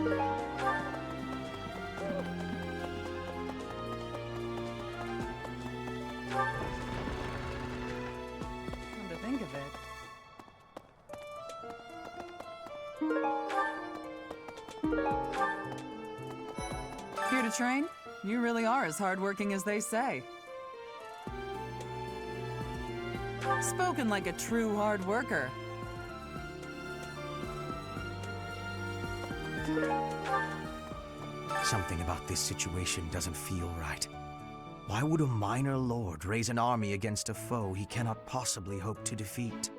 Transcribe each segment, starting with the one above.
Come to think of it. Here to train? You really are as hardworking as they say. Spoken like a true hard worker. Something about this situation doesn't feel right. Why would a minor lord raise an army against a foe he cannot possibly hope to defeat?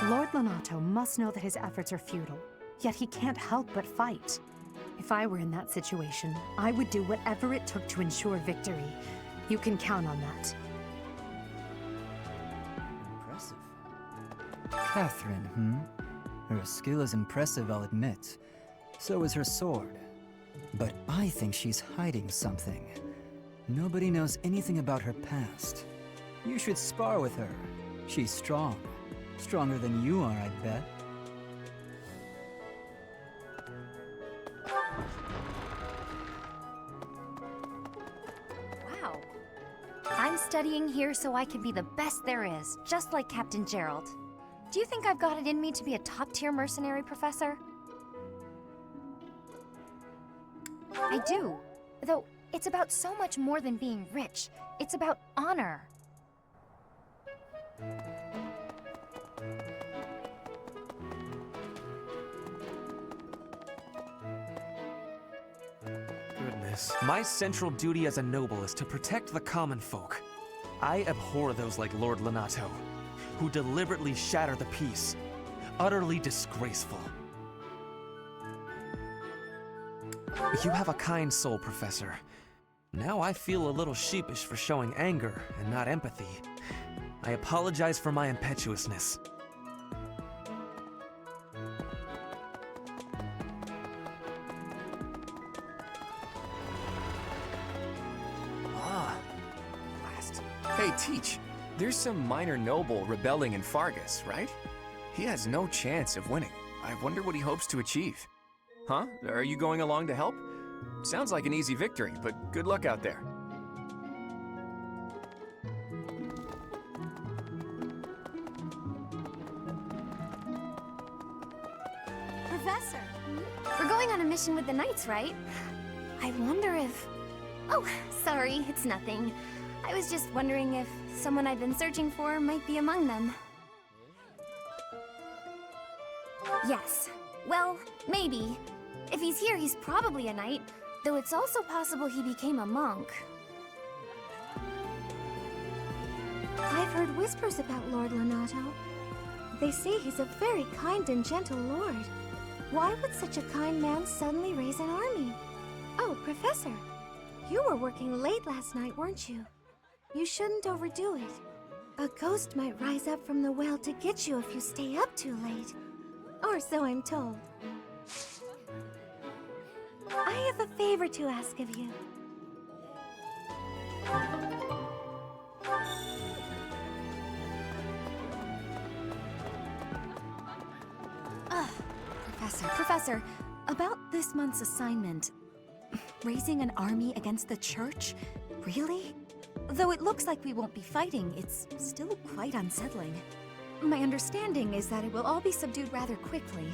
Lord Lonato must know that his efforts are futile, yet he can't help but fight. If I were in that situation, I would do whatever it took to ensure victory. You can count on that. Impressive. Catherine, Her skill is impressive, I'll admit. So is her sword. But I think she's hiding something. Nobody knows anything about her past. You should spar with her. She's strong. Stronger than you are, I bet. Wow. I'm studying here so I can be the best there is, just like Captain Gerald. Do you think I've got it in me to be a top-tier mercenary, Professor? I do. Though, it's about so much more than being rich. It's about honor. Goodness. My central duty as a noble is to protect the common folk. I abhor those like Lord Lonato, who deliberately shatter the peace. Utterly disgraceful. You have a kind soul, Professor. Now I feel a little sheepish for showing anger and not empathy. I apologize for my impetuousness. Blast. Hey, Teach. There's some minor noble rebelling in Fargus, right? He has no chance of winning. I wonder what he hopes to achieve. Huh? Are you going along to help? Sounds like an easy victory, but good luck out there. Professor, we're going on a mission with the Knights, right? I wonder if... Oh, sorry, it's nothing. I was just wondering if someone I've been searching for might be among them. Yes. Well, maybe. If he's here, he's probably a knight, though it's also possible he became a monk. I've heard whispers about Lord Lonato. They say he's a very kind and gentle lord. Why would such a kind man suddenly raise an army? Oh, Professor, you were working late last night, weren't you? You shouldn't overdo it. A ghost might rise up from the well to get you if you stay up too late. Or so I'm told. I have a favor to ask of you. Professor, about this month's assignment. Raising an army against the church? Really? Though it looks like we won't be fighting, it's still quite unsettling. My understanding is that it will all be subdued rather quickly.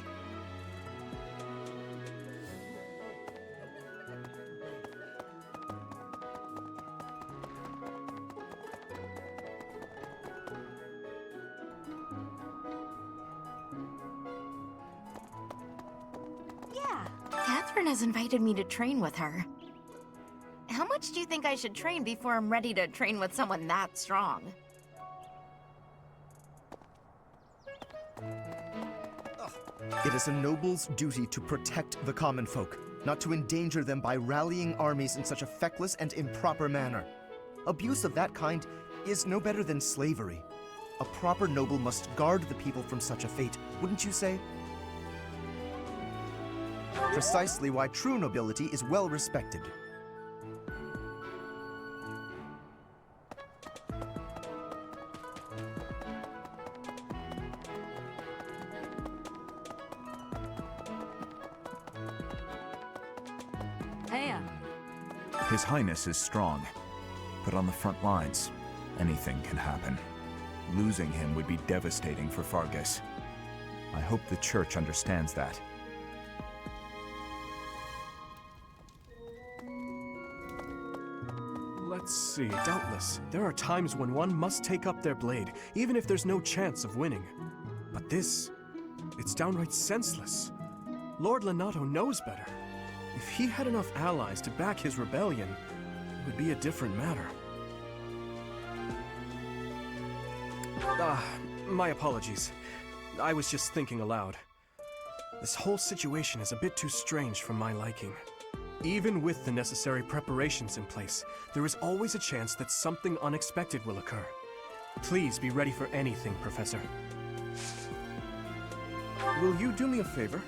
Yeah, Catherine has invited me to train with her. How much do you think I should train before I'm ready to train with someone that strong? It is a noble's duty to protect the common folk, not to endanger them by rallying armies in such a feckless and improper manner. Abuse of that kind is no better than slavery. A proper noble must guard the people from such a fate, wouldn't you say? Precisely why true nobility is well respected. hand. His Highness is strong, but on the front lines, anything can happen. Losing him would be devastating for Fargus. I hope the Church understands that. Let's see. Doubtless, there are times when one must take up their blade, even if there's no chance of winning. But this, it's downright senseless. Lord Lonato knows better. If he had enough allies to back his rebellion, it would be a different matter. My apologies. I was just thinking aloud. This whole situation is a bit too strange for my liking. Even with the necessary preparations in place, there is always a chance that something unexpected will occur. Please be ready for anything, Professor. Will you do me a favor?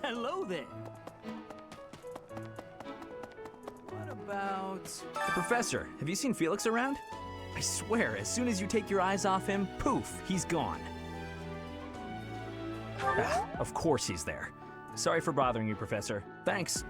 Hello there. What about... Professor, have you seen Felix around? I swear, as soon as you take your eyes off him, poof, he's gone. Of course he's there. Sorry for bothering you, Professor. Thanks.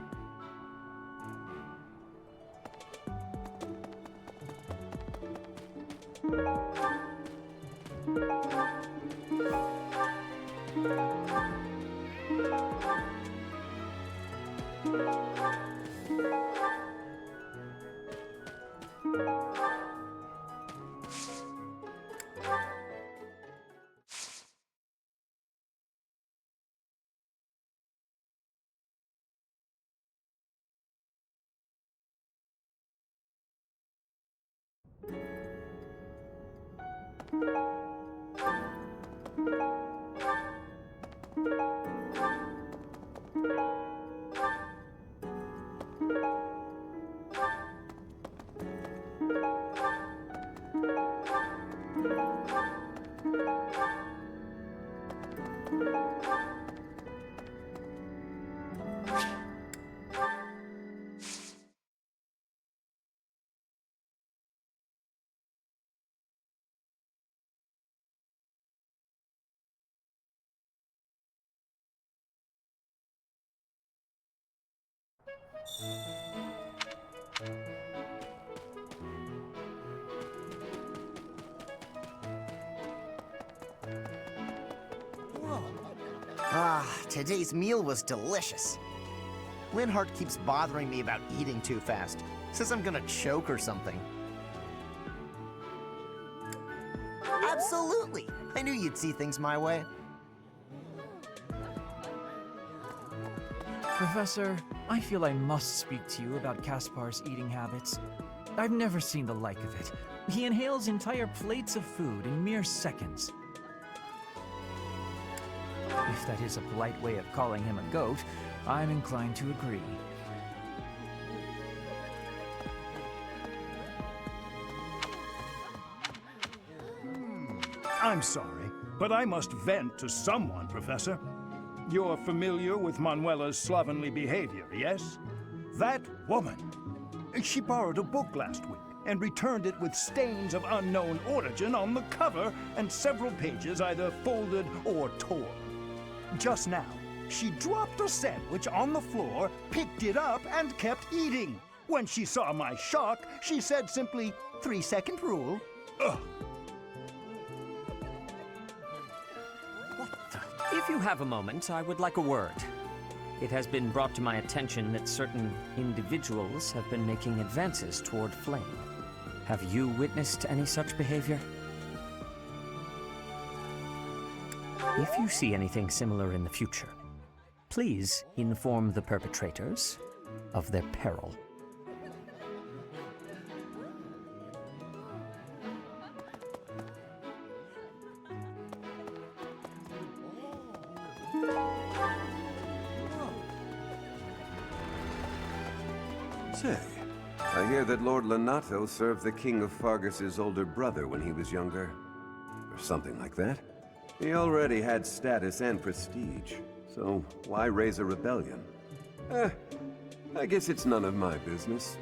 Today's meal was delicious. Linhardt keeps bothering me about eating too fast. Says I'm gonna choke or something. Absolutely! I knew you'd see things my way. Professor, I feel I must speak to you about Caspar's eating habits. I've never seen the like of it. He inhales entire plates of food in mere seconds. If that is a polite way of calling him a goat, I'm inclined to agree. I'm sorry, but I must vent to someone, Professor. You're familiar with Manuela's slovenly behavior, yes? That woman! She borrowed a book last week and returned it with stains of unknown origin on the cover and several pages either folded or torn. Just now, she dropped a sandwich on the floor, picked it up, and kept eating. When she saw my shock, she said simply, 3-second rule. Ugh. If you have a moment, I would like a word. It has been brought to my attention that certain individuals have been making advances toward Flame. Have you witnessed any such behavior? If you see anything similar in the future, please inform the perpetrators of their peril. Say, I hear that Lord Lonato served the King of Fargus's older brother when he was younger. Or something like that. He already had status and prestige, so why raise a rebellion? I guess it's none of my business.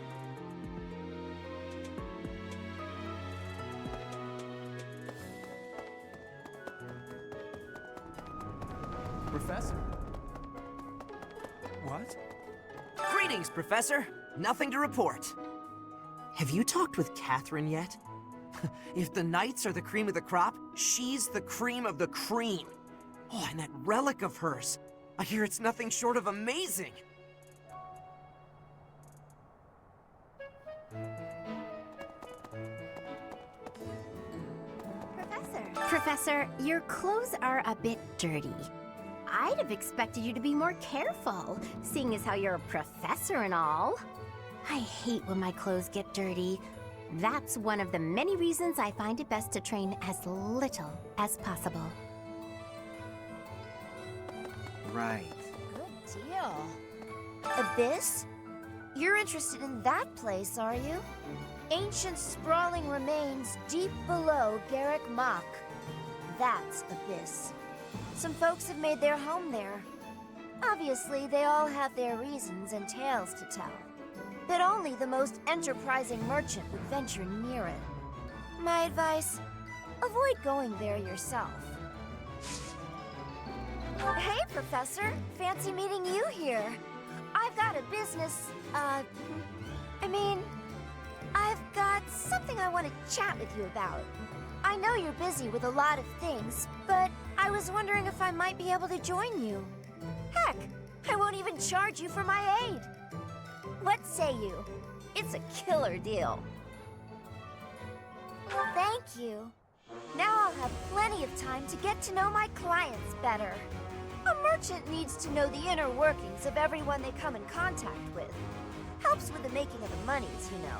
Professor? What? Greetings, Professor. Nothing to report. Have you talked with Catherine yet? If the Knights are the cream of the crop, she's the cream of the cream. Oh, and that relic of hers. I hear it's nothing short of amazing. Professor, your clothes are a bit dirty. I'd have expected you to be more careful, seeing as how you're a professor and all. I hate when my clothes get dirty. That's one of the many reasons I find it best to train as little as possible. Right. Good deal. Abyss? You're interested in that place, are you? Ancient sprawling remains deep below Garrick Mach. That's Abyss. Some folks have made their home there. Obviously, they all have their reasons and tales to tell. But only the most enterprising merchant would venture near it. My advice, avoid going there yourself. Hey, Professor. Fancy meeting you here. I've got a business, I've got something I want to chat with you about. I know you're busy with a lot of things, but I was wondering if I might be able to join you. Heck, I won't even charge you for my aid. What say you? It's a killer deal. Thank you. Now I'll have plenty of time to get to know my clients better. A merchant needs to know the inner workings of everyone they come in contact with. Helps with the making of the monies, you know.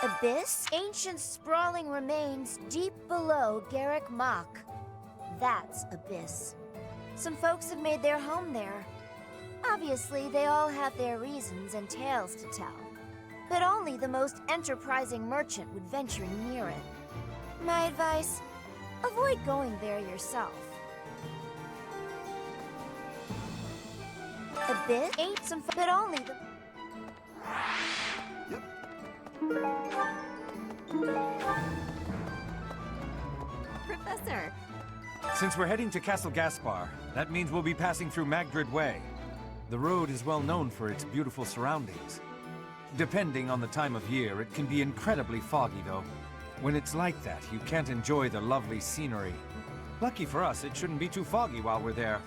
Abyss? Ancient sprawling remains deep below Garrick Mach. That's Abyss. Some folks have made their home there. Obviously, they all have their reasons and tales to tell. But only the most enterprising merchant would venture near it. My advice, avoid going there yourself. Abyss ain't some, but only the... Professor! Since we're heading to Castle Gaspar, that means we'll be passing through Magdrid Way. The road is well known for its beautiful surroundings. Depending on the time of year, it can be incredibly foggy, though. When it's like that, you can't enjoy the lovely scenery. Lucky for us, it shouldn't be too foggy while we're there.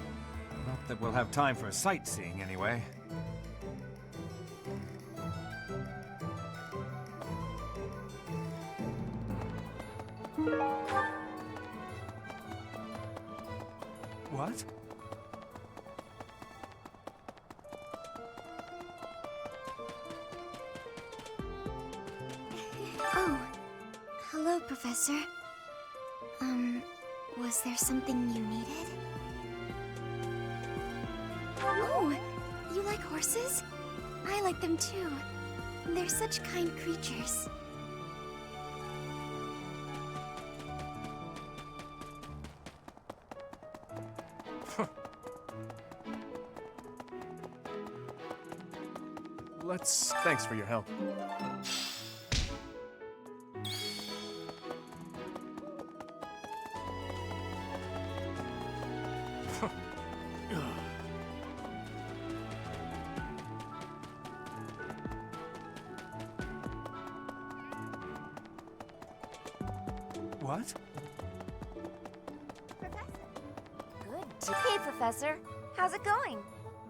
Not that we'll have time for sightseeing, anyway. What? Oh, hello, Professor. Was there something you needed? Oh, you like horses? I like them too. They're such kind creatures. Thanks for your help. What? Good. Hey, Professor. How's it going?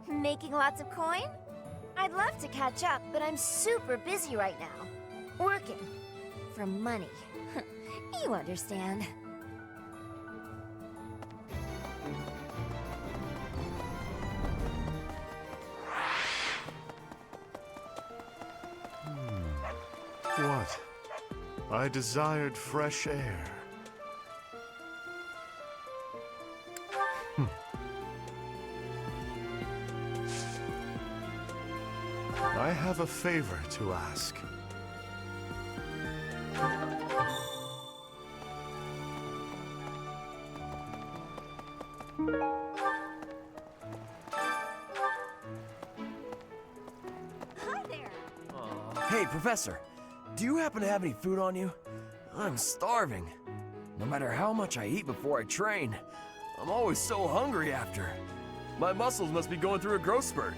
Making lots of coin? I'd love to catch up, but I'm super busy right now. Working. For money. You understand. What? I desired fresh air. I have a favor to ask. Hey, Professor, do you happen to have any food on you? I'm starving. No matter how much I eat before I train, I'm always so hungry after. My muscles must be going through a growth spurt.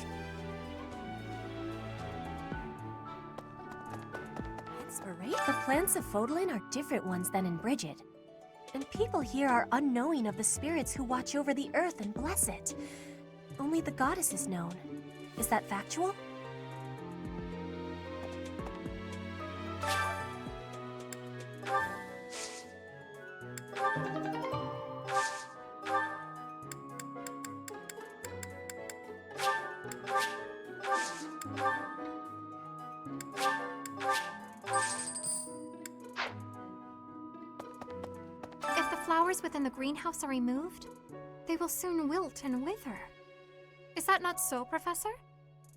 Inspiration? The plants of Fodlan are different ones than in Brigid. And people here are unknowing of the spirits who watch over the earth and bless it. Only the goddess is known. Is that factual? If the flowers within the greenhouse are removed, they will soon wilt and wither. Is that not so, Professor?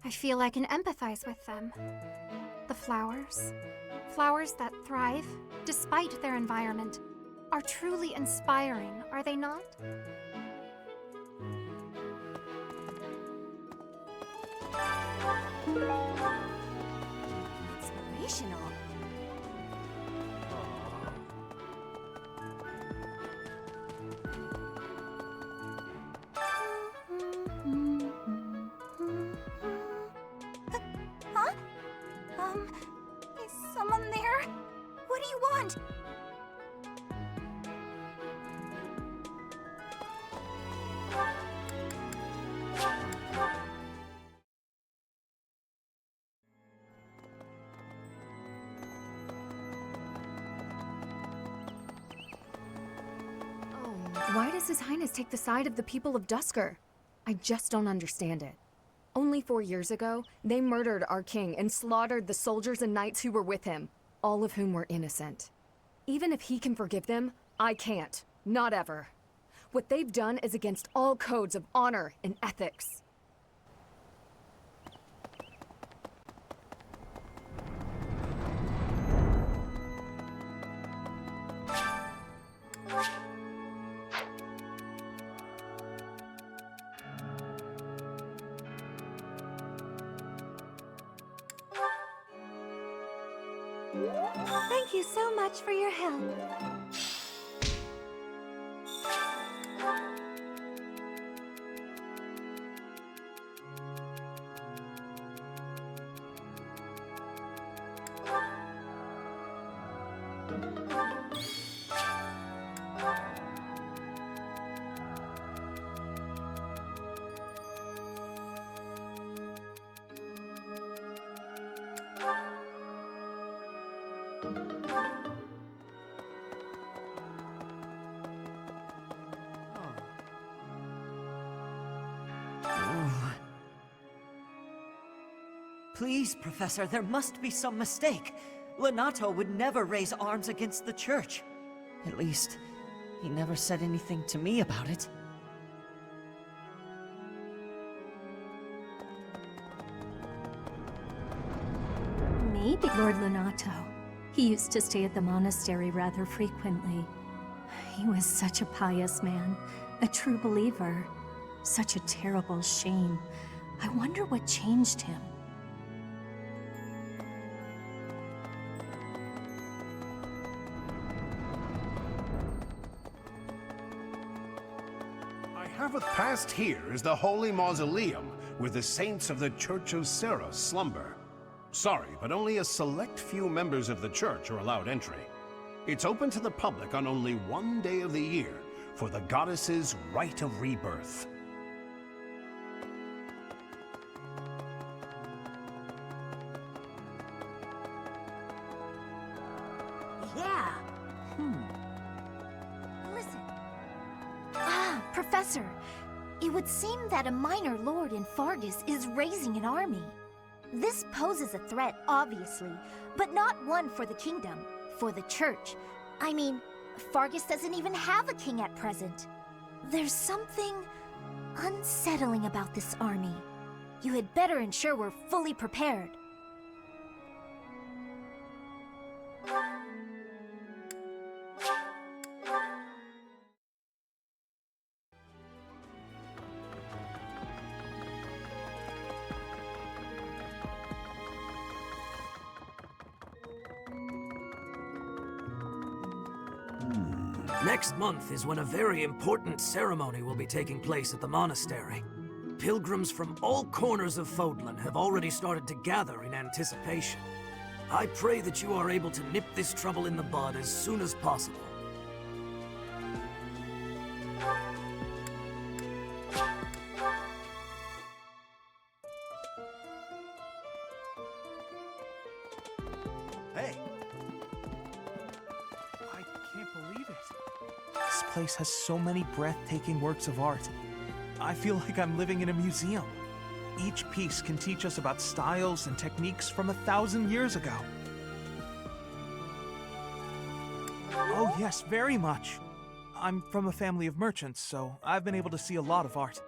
I feel I can empathize with them. The flowers that thrive despite their environment, are truly inspiring, are they not? Inspirational. Huh? Is someone there? What do you want? Why does His Highness take the side of the people of Dusker? I just don't understand it. Only 4 years ago, they murdered our king and slaughtered the soldiers and knights who were with him, all of whom were innocent. Even if he can forgive them, I can't. Not ever. What they've done is against all codes of honor and ethics. Thank you so much for your help. Please, Professor, there must be some mistake. Lenato would never raise arms against the church. At least, he never said anything to me about it. Maybe Lord Lenato. He used to stay at the monastery rather frequently. He was such a pious man, a true believer. Such a terrible shame. I wonder what changed him. I have it past here is the holy mausoleum where the saints of the Church of Serra slumber. Sorry, but only a select few members of the church are allowed entry. It's open to the public on only one day of the year for the goddess's rite of rebirth. Yeah. Listen. Ah, Professor. It would seem that a minor lord in Fargus is raising an army. This poses a threat, obviously, but not one for the kingdom, for the church. I mean, Fargus doesn't even have a king at present. There's something unsettling about this army. You had better ensure we're fully prepared. Next month is when a very important ceremony will be taking place at the monastery. Pilgrims from all corners of Fodlan have already started to gather in anticipation. I pray that you are able to nip this trouble in the bud as soon as possible. Hey! I can't believe it. This place has so many breathtaking works of art. I feel like I'm living in a museum. Each piece can teach us about styles and techniques from 1,000 years ago. Oh yes, very much. I'm from a family of merchants, so I've been able to see a lot of art.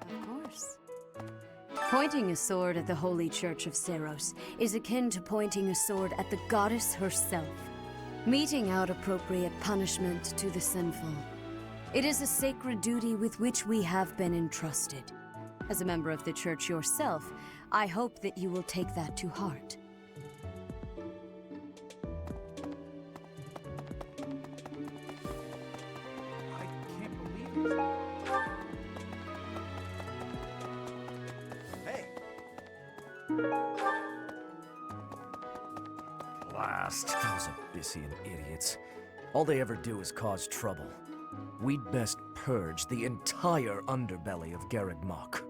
Of course. Pointing a sword at the Holy Church of Seros is akin to pointing a sword at the goddess herself, meting out appropriate punishment to the sinful. It is a sacred duty with which we have been entrusted. As a member of the Church yourself, I hope that you will take that to heart. I can't believe it. Hey! Blast. Those Abyssian idiots. All they ever do is cause trouble. We'd best purge the entire underbelly of Garreg Mach.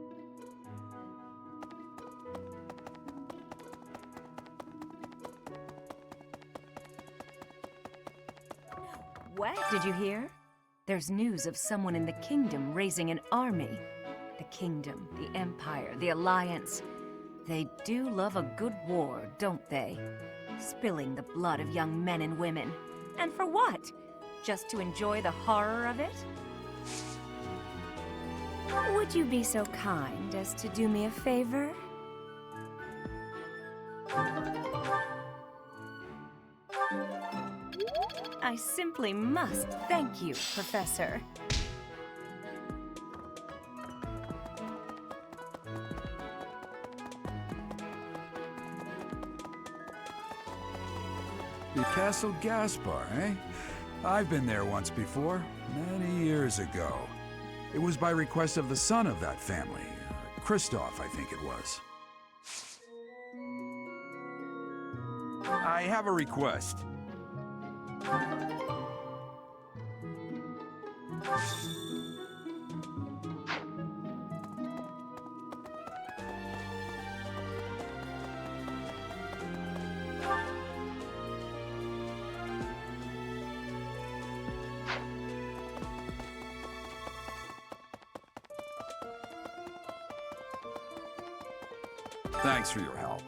What? Did you hear? There's news of someone in the kingdom raising an army. The kingdom, the empire, the alliance. They do love a good war, don't they? Spilling the blood of young men and women. And for what? Just to enjoy the horror of it? Would you be so kind as to do me a favor? I simply must thank you, Professor. The Castle Gaspar, eh? I've been there once before, many years ago. It was by request of the son of that family. Christoph, I think it was. I have a request. Thanks for your help.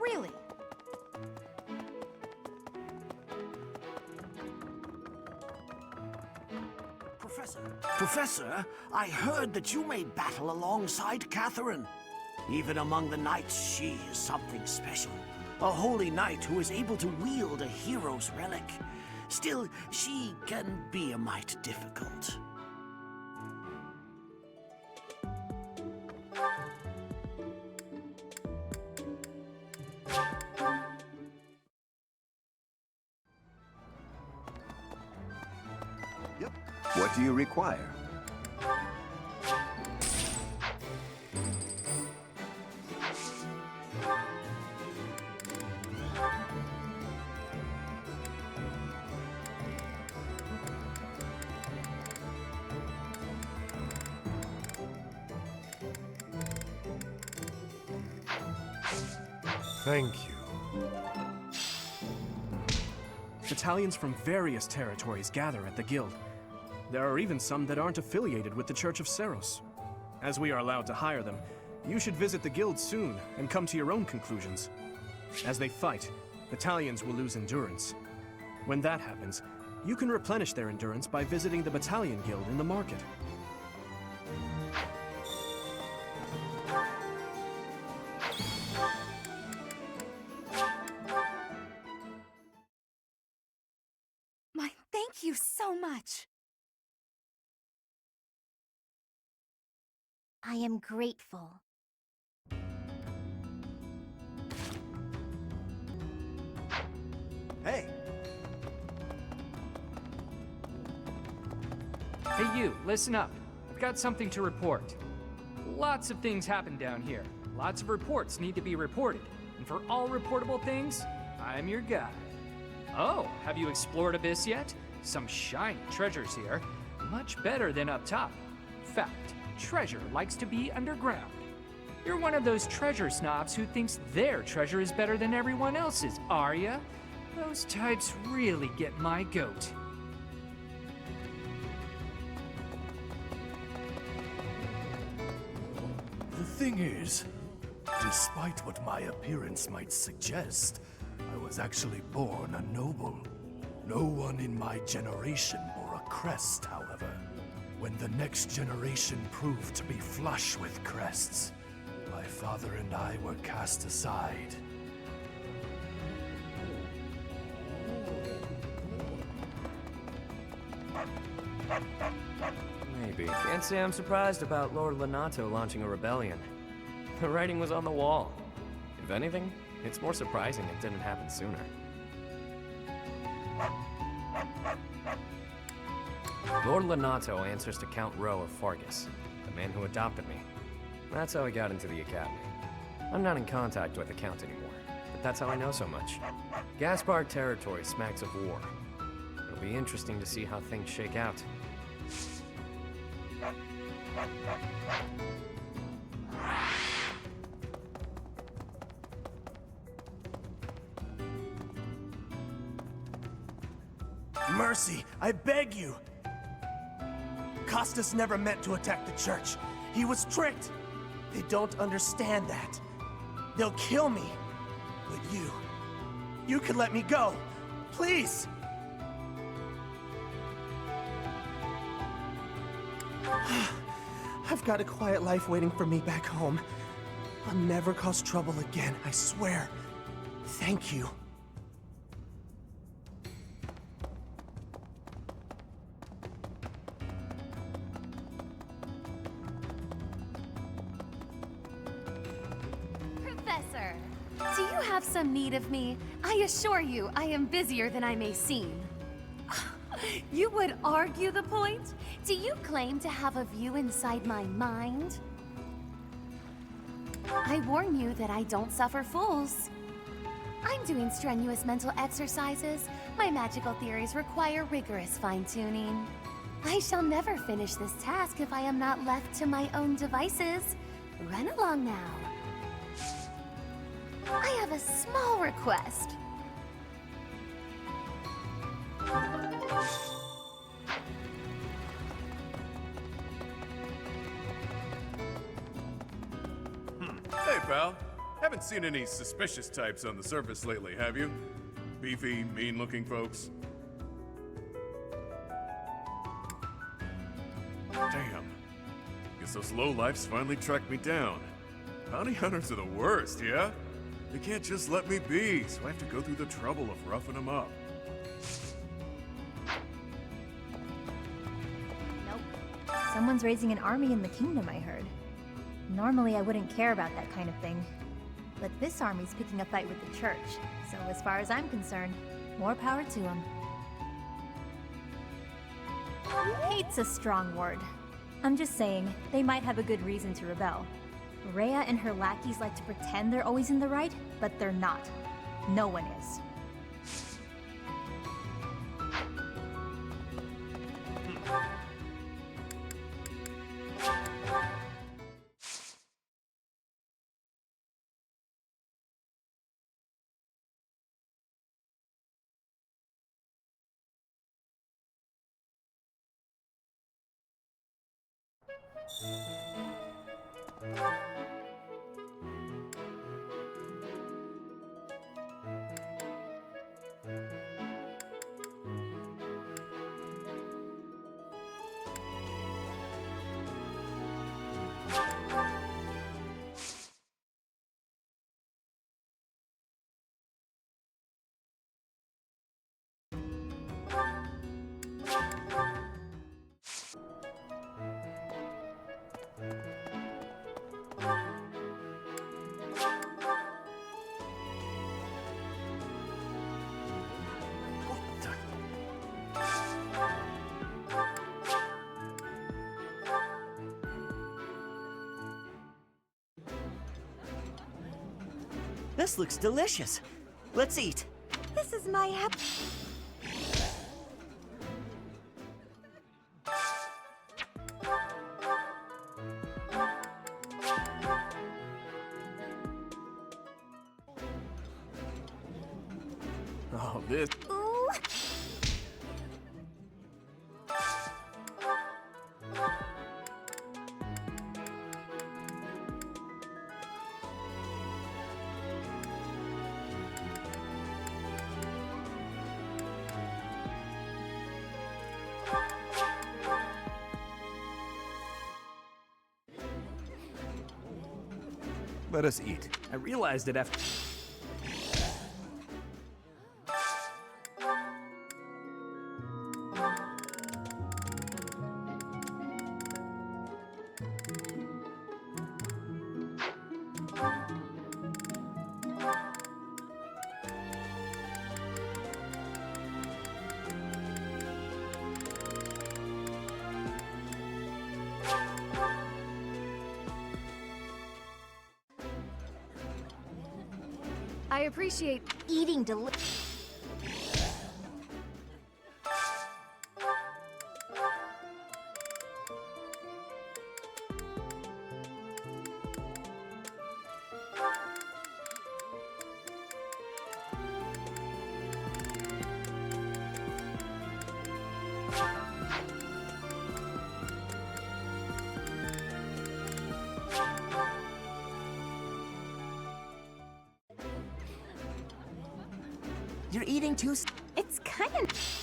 Really? Professor, I heard that you may battle alongside Catherine. Even among the knights, she is something special. A holy knight who is able to wield a hero's relic. Still, she can be a mite difficult. Yep. What do you require? Thank you. Battalions from various territories gather at the guild. There are even some that aren't affiliated with the Church of Seros. As we are allowed to hire them, you should visit the guild soon and come to your own conclusions. As they fight, battalions will lose endurance. When that happens, you can replenish their endurance by visiting the Battalion Guild in the market. Thank you so much. I am grateful. Hey! Hey you, listen up. I've got something to report. Lots of things happen down here. Lots of reports need to be reported. And for all reportable things, I'm your guy. Oh, have you explored Abyss yet? Some shiny treasures here. Much better than up top. Fact, treasure likes to be underground. You're one of those treasure snobs who thinks their treasure is better than everyone else's, are ya? Those types really get my goat. The thing is, despite what my appearance might suggest, I was actually born a noble. No one in my generation bore a crest, however. When the next generation proved to be flush with crests, my father and I were cast aside. Maybe. Can't say I'm surprised about Lord Lenato launching a rebellion. The writing was on the wall. If anything, it's more surprising it didn't happen sooner. Lord Lenato answers to Count Rowe of Fargus, the man who adopted me. That's how I got into the academy. I'm not in contact with the Count anymore, but that's how I know so much. Gaspar territory smacks of war. It'll be interesting to see how things shake out. Mercy, I beg you! Costas never meant to attack the church. He was tricked. They don't understand that. They'll kill me. But you can let me go. Please! I've got a quiet life waiting for me back home. I'll never cause trouble again, I swear. Thank you. Professor, do you have some need of me? I assure you, I am busier than I may seem. You would argue the point? Do you claim to have a view inside my mind? I warn you that I don't suffer fools. I'm doing strenuous mental exercises. My magical theories require rigorous fine-tuning. I shall never finish this task if I am not left to my own devices. Run along now. I have a small request. Hey, pal. Haven't seen any suspicious types on the surface lately, have you? Beefy, mean-looking folks? Damn. Guess those lowlifes finally tracked me down. Bounty hunters are the worst, yeah? They can't just let me be, so I have to go through the trouble of roughing them up. Someone's raising an army in the kingdom, I heard. Normally, I wouldn't care about that kind of thing. But this army's picking a fight with the church, so as far as I'm concerned, more power to them. Hate's a strong word. I'm just saying, they might have a good reason to rebel. Rhea and her lackeys like to pretend they're always in the right, but they're not. No one is. This looks delicious. Let's eat. This is my Oh, this... Ooh. Let us eat. I realized it after... I appreciate eating You're eating too... It's kind of...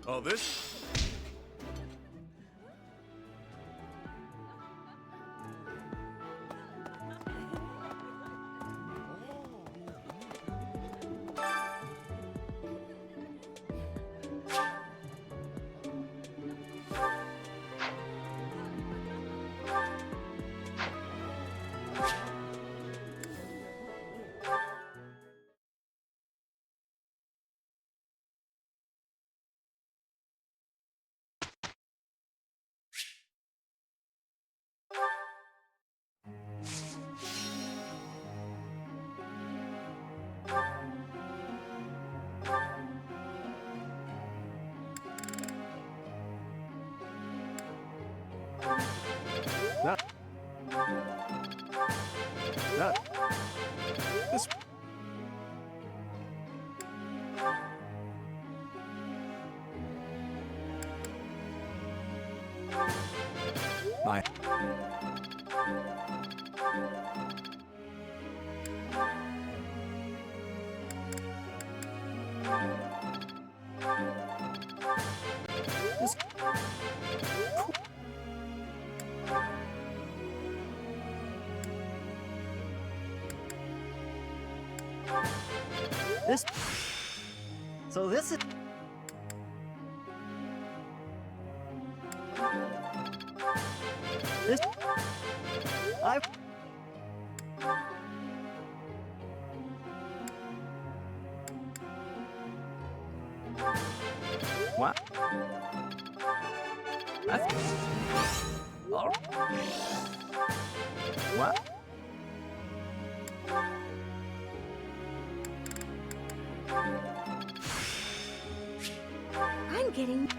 Oh, this? This... My... This... This... So this is... This... I... What? All... What? I'm getting...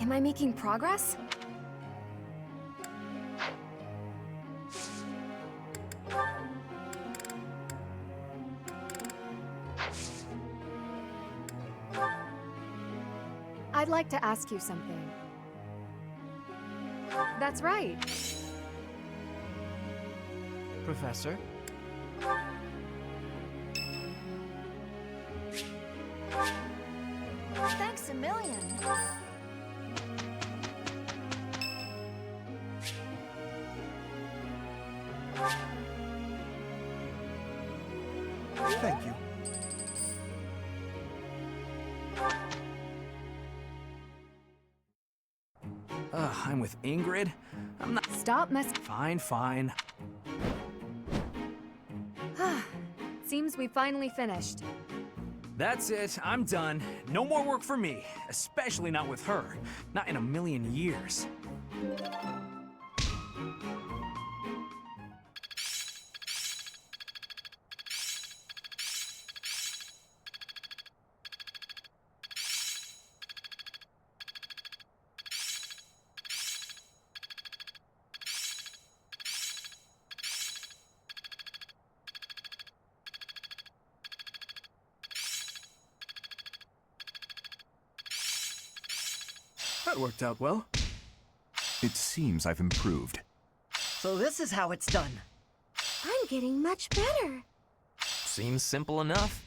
Am I making progress? I'd like to ask you something. That's right. Professor? Thanks a million. Thank you. I'm with Ingrid. I'm not. Stop Fine, fine. Seems we finally finished. That's it. I'm done. No more work for me. Especially not with her. Not in a million years. That worked out well. It seems I've improved. So this is how it's done. I'm getting much better. Seems simple enough.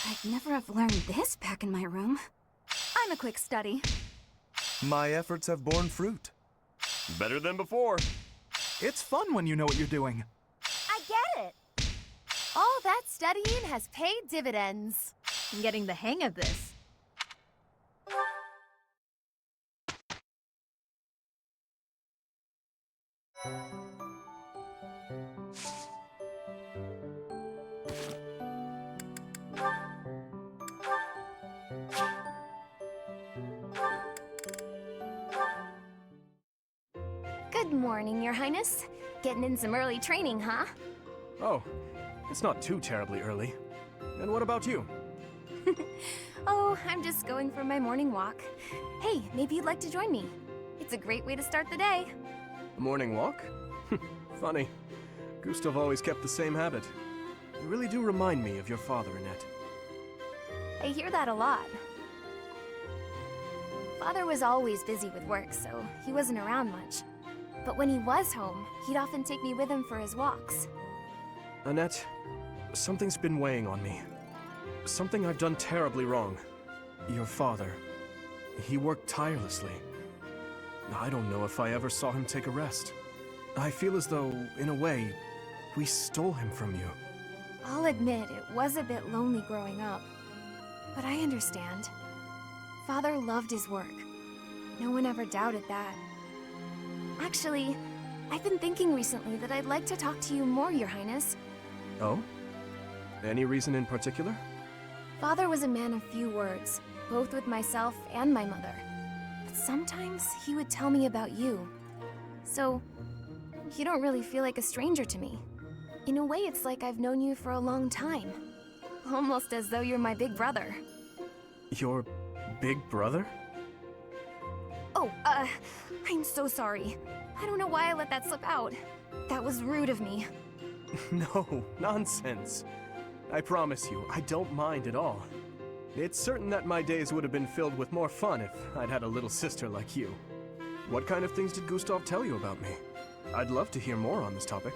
I'd never have learned this back in my room. I'm a quick study. My efforts have borne fruit. Better than before. It's fun when you know what you're doing. I get it. All that studying has paid dividends. I'm getting the hang of this. Good morning, Your Highness. Getting in some early training, huh? Oh, it's not too terribly early. And what about you? Oh, I'm just going for my morning walk. Hey, maybe you'd like to join me. It's a great way to start the day. A morning walk? Funny. Gustav always kept the same habit. You really do remind me of your father, Annette. I hear that a lot. Father was always busy with work, so he wasn't around much. But when he was home, he'd often take me with him for his walks. Annette, something's been weighing on me. Something I've done terribly wrong. Your father, he worked tirelessly. I don't know if I ever saw him take a rest. I feel as though, in a way, we stole him from you. I'll admit it was a bit lonely growing up. But I understand. Father loved his work. No one ever doubted that. Actually, I've been thinking recently that I'd like to talk to you more, Your Highness. Oh? Any reason in particular? Father was a man of few words, both with myself and my mother. But sometimes he would tell me about you. So, you don't really feel like a stranger to me. In a way, it's like I've known you for a long time. Almost as though you're my big brother. Your big brother? Oh, I'm so sorry. I don't know why I let that slip out. That was rude of me. No, nonsense. I promise you, I don't mind at all. It's certain that my days would have been filled with more fun if I'd had a little sister like you. What kind of things did Gustav tell you about me? I'd love to hear more on this topic.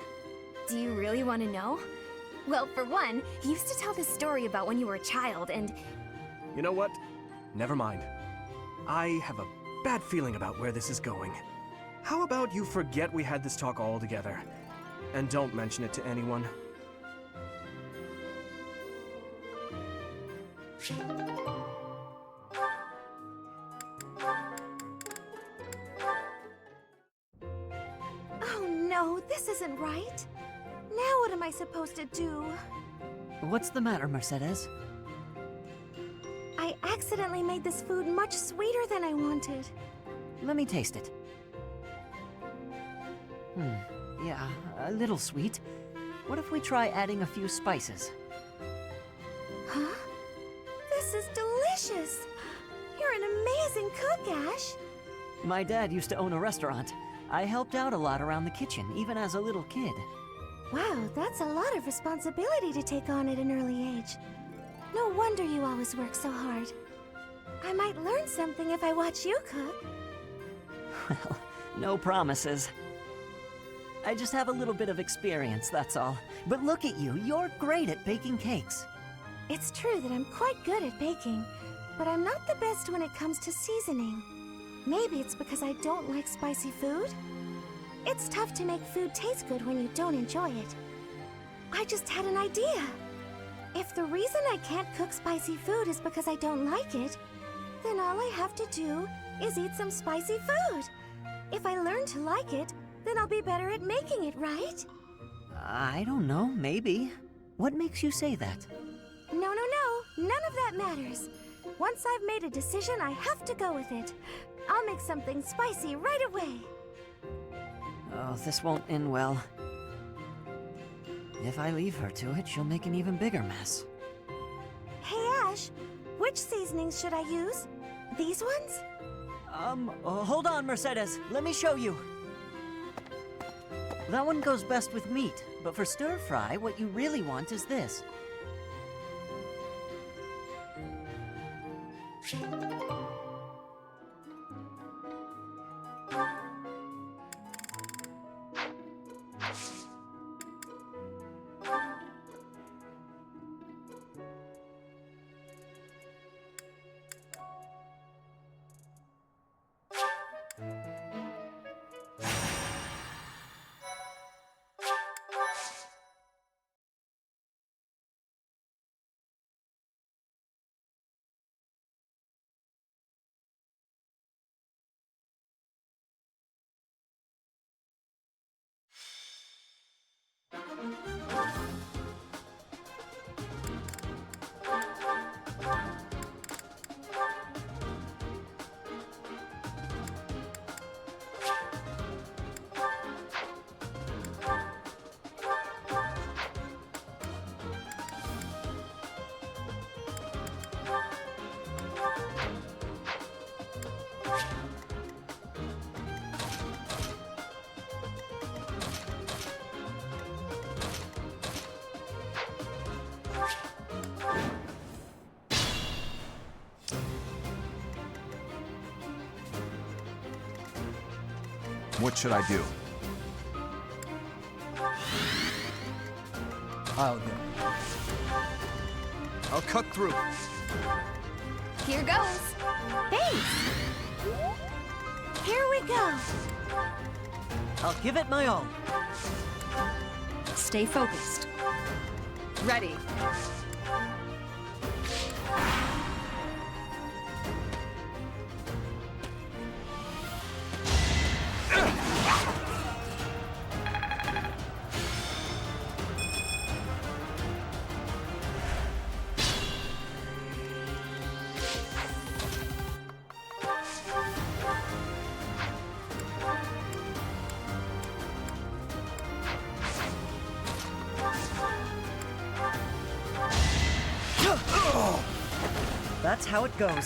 Do you really want to know? Well, for one, he used to tell this story about when you were a child and... You know what? Never mind. I have a bad feeling about where this is going. How about you forget we had this talk altogether? And don't mention it to anyone. Oh no, this isn't right. Now what am I supposed to do? What's the matter, Mercedes? I accidentally made this food much sweeter than I wanted. Let me taste it. Yeah, a little sweet. What if we try adding a few spices? Huh? This is delicious! You're an amazing cook, Ash! My dad used to own a restaurant. I helped out a lot around the kitchen, even as a little kid. Wow, that's a lot of responsibility to take on at an early age. No wonder you always work so hard. I might learn something if I watch you cook. Well, No promises. I just have a little bit of experience, that's all. But look at you, you're great at baking cakes. It's true that I'm quite good at baking, but I'm not the best when it comes to seasoning. Maybe it's because I don't like spicy food? It's tough to make food taste good when you don't enjoy it. I just had an idea. If the reason I can't cook spicy food is because I don't like it, then all I have to do is eat some spicy food. If I learn to like it, then I'll be better at making it, right? I don't know, maybe. What makes you say that? No. None of that matters. Once I've made a decision, I have to go with it. I'll make something spicy right away. Oh, this won't end well. If I leave her to it, she'll make an even bigger mess. Hey, Ash, which seasonings should I use? These ones? Hold on, Mercedes. Let me show you. That one goes best with meat, but for stir-fry, what you really want is this. What should I do? I'll go. I'll cut through. Here goes. Thanks. Here we go. I'll give it my all. Stay focused. Ready. That's how it goes.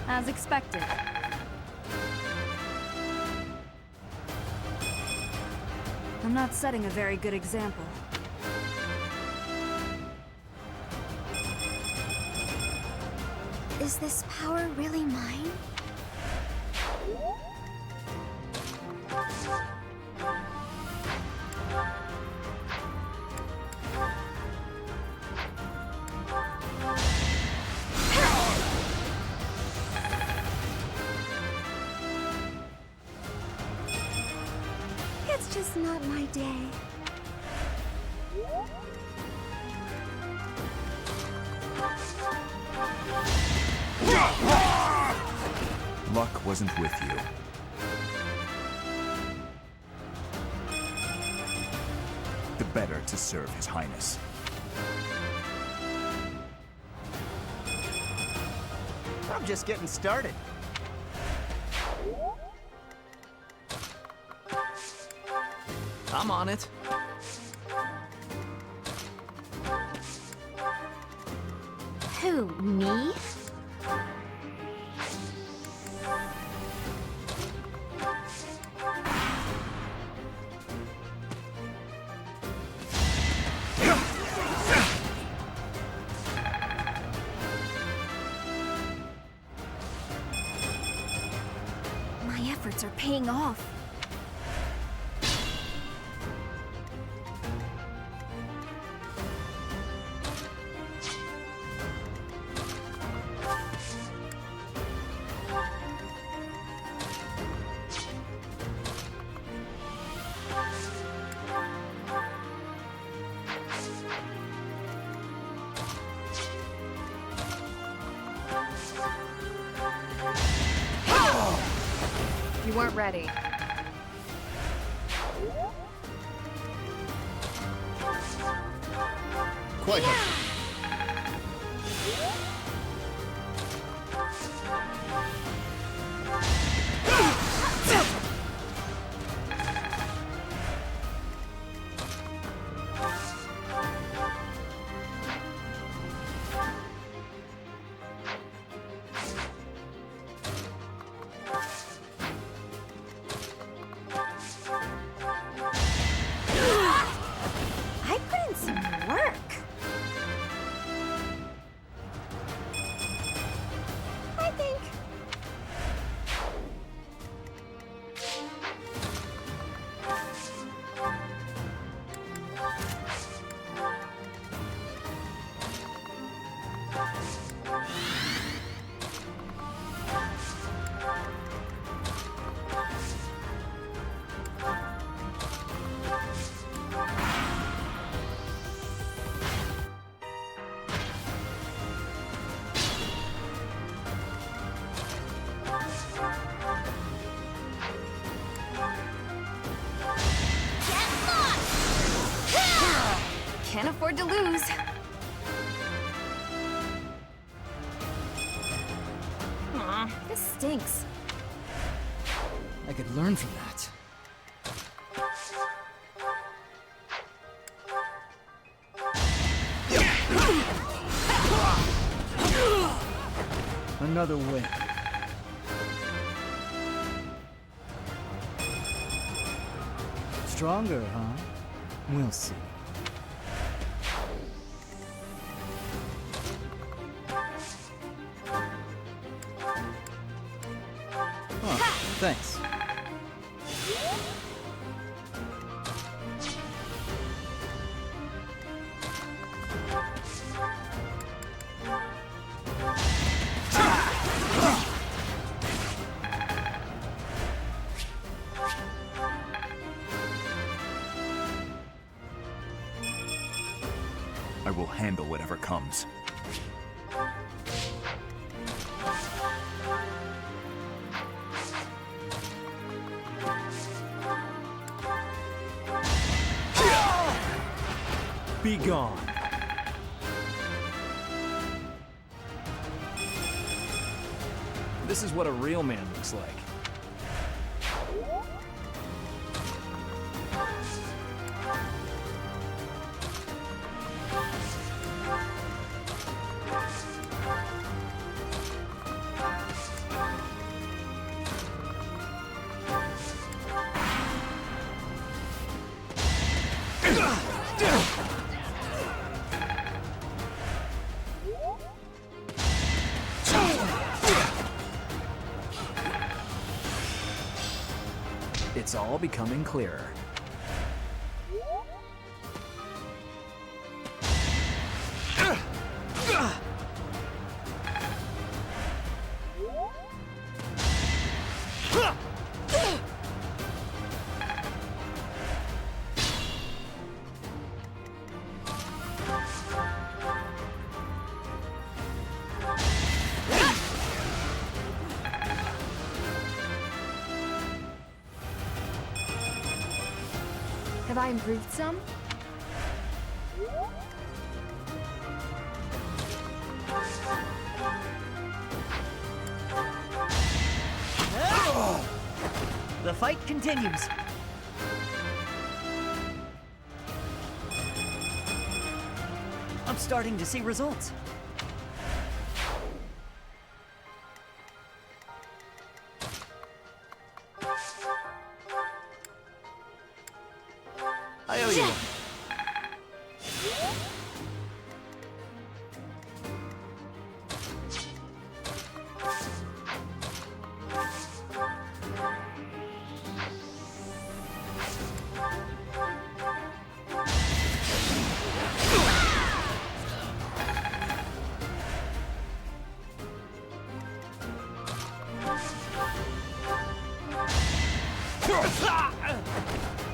As expected. I'm not setting a very good example. Is this power really mine? It's just not my day. Luck wasn't with you. The better to serve His Highness. I'm just getting started. I'm on it. Who, me? My efforts are paying off. You weren't ready. Quite I put in some work. I think. Can't afford to lose. Aw, this stinks. I could learn from that. Another win. Stronger, huh? We'll see. Huh, thanks. I will handle whatever comes. Be gone. This is what a real man looks like. It's all becoming clearer. Have I improved some? The fight continues. I'm starting to see results. I owe you one.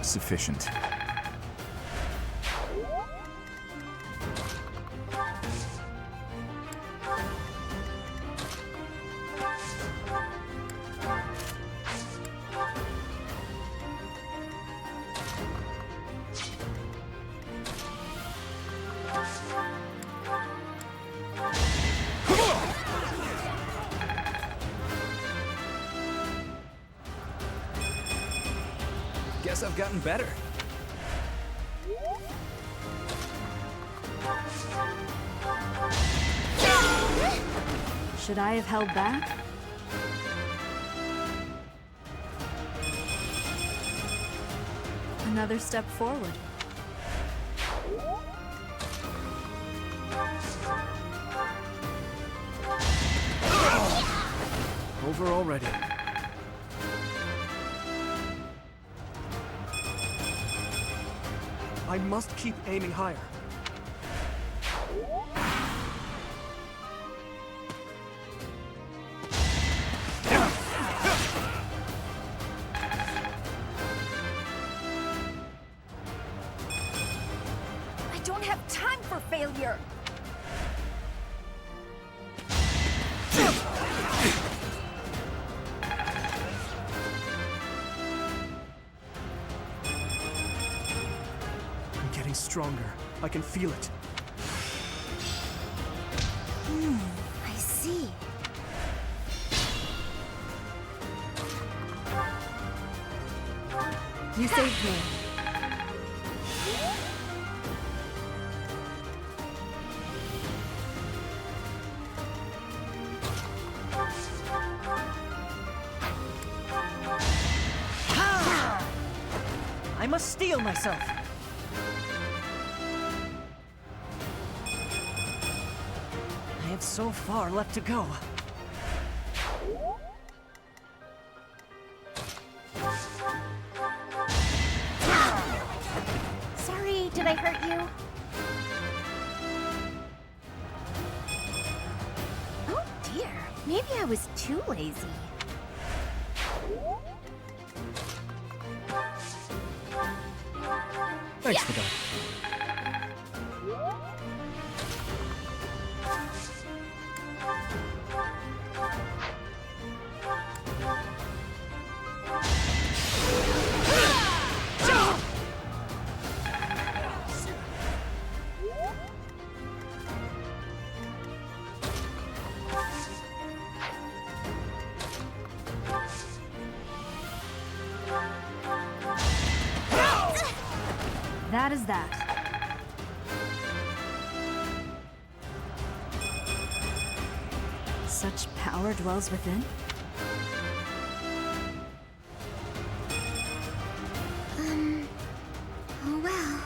Sufficient. Guess I've gotten better. Should I have held back? Another step forward. Over already. I must keep aiming higher. I don't have time for failure! I'm getting stronger. I can feel it. I see. You saved me. I must steel myself. I have so far left to go. Sorry, did I hurt you? Oh dear, maybe I was too lazy. Thanks for that. That is that. Such power dwells within? Oh well.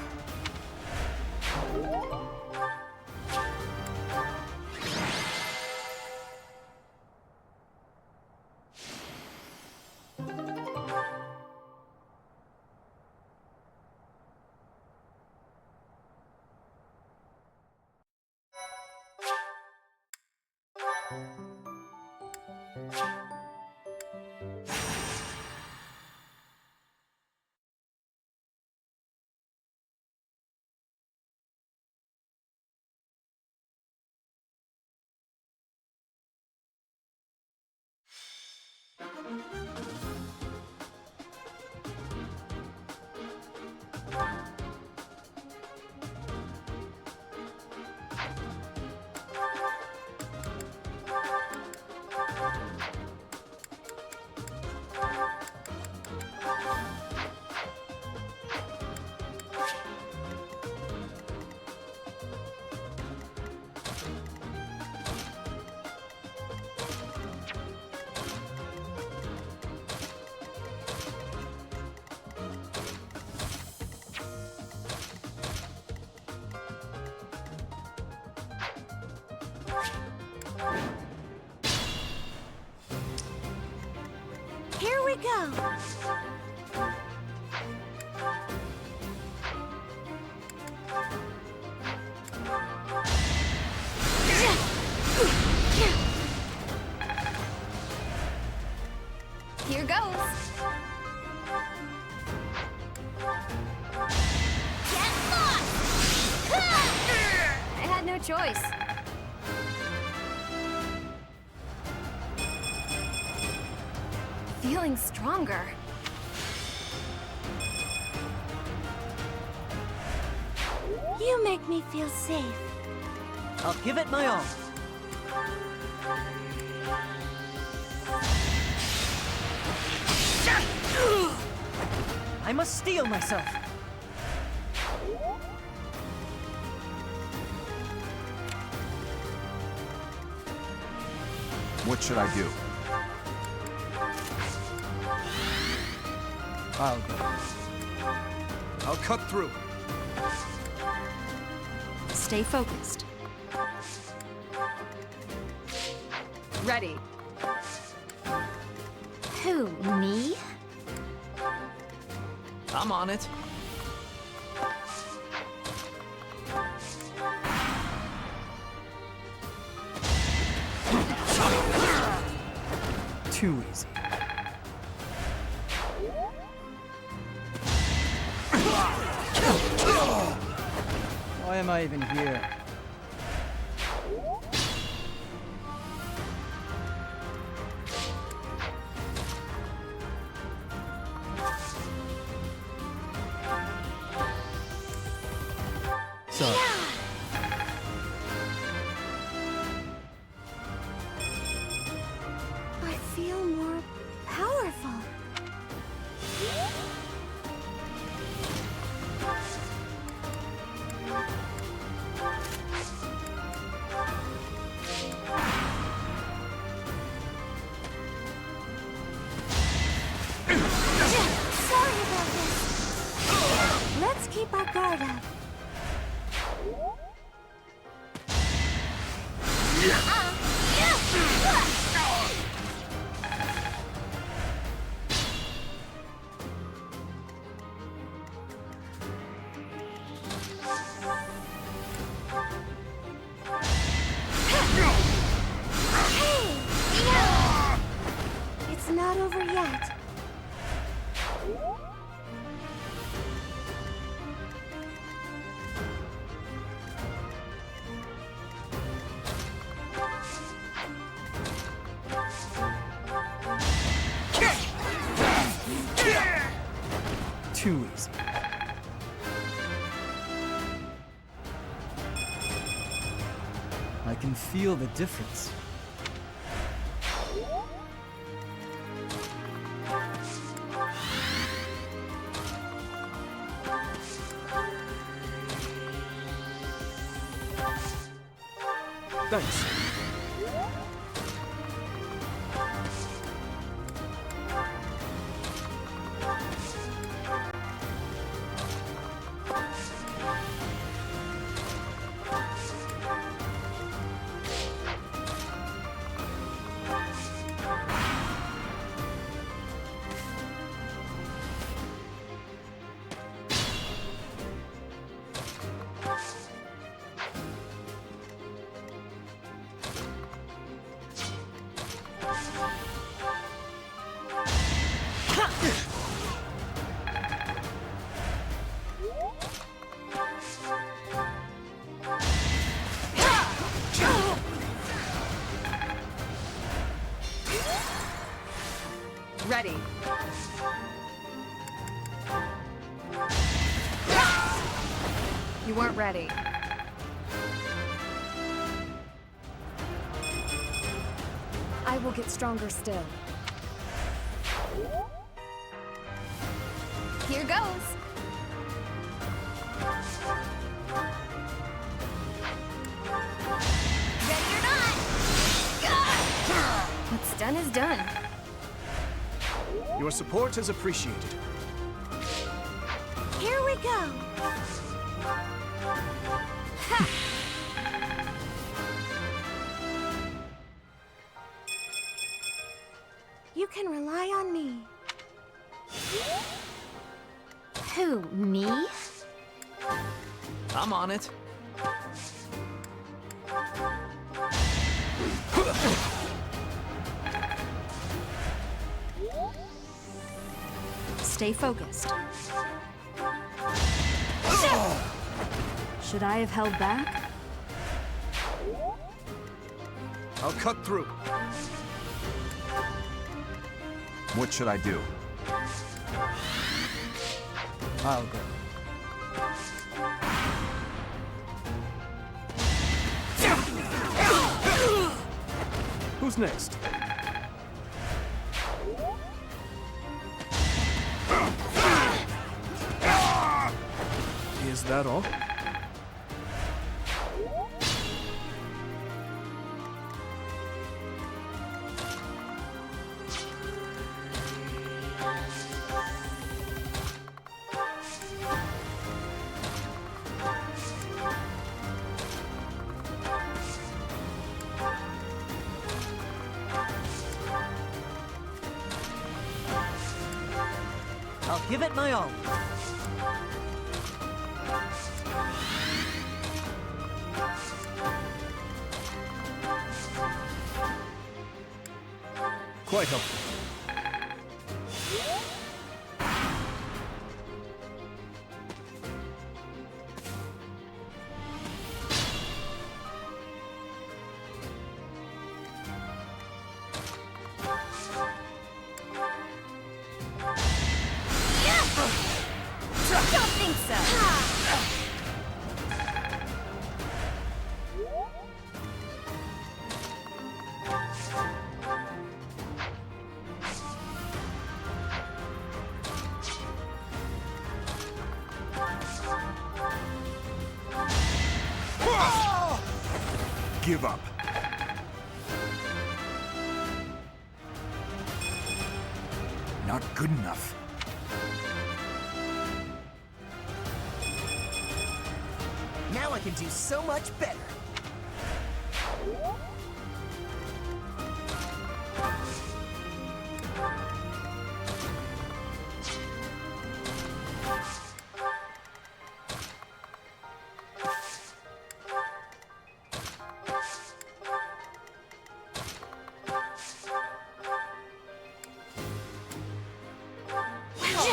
go! Here goes. Get lost! I had no choice. Feeling stronger. You make me feel safe. I'll give it my all. I must steel myself. What should I do? I'll go. I'll cut through. Stay focused. Ready. Who, me? I'm on it. Too easy. Why am I even here? Sorry. I feel more powerful. Sorry about this. Let's keep our guard up. It's not over yet. Too easy. I can feel the difference. Thanks. Ready. You weren't ready. I will get stronger still. Here goes. Ready or not? What's done is done. Your support is appreciated. Here we go. You can rely on me. Who, me? I'm on it. Stay focused. Should I have held back? I'll cut through. What should I do? I'll go. Who's next? Is that all? I'll give it my all. Quite helpful. Don't think so. Give up. Not good enough. Now I can do so much better.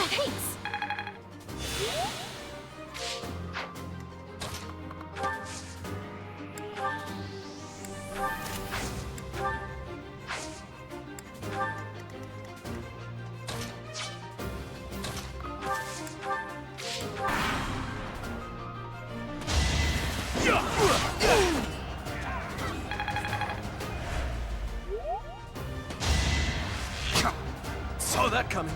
Thanks. Saw that coming.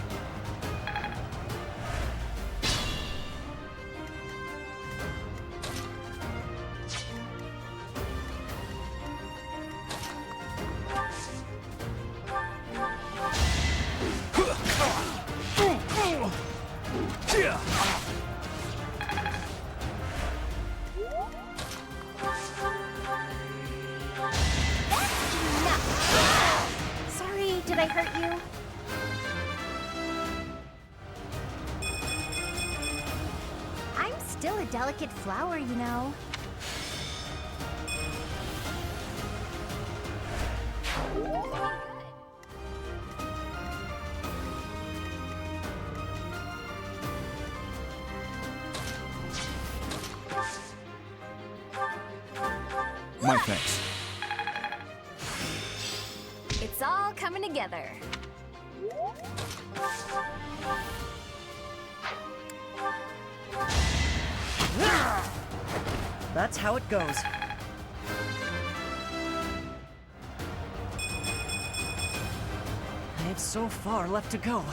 Sorry, did I hurt you? I'm still a delicate flower, you know. My thanks. It's all coming together. That's how it goes. I have so far left to go.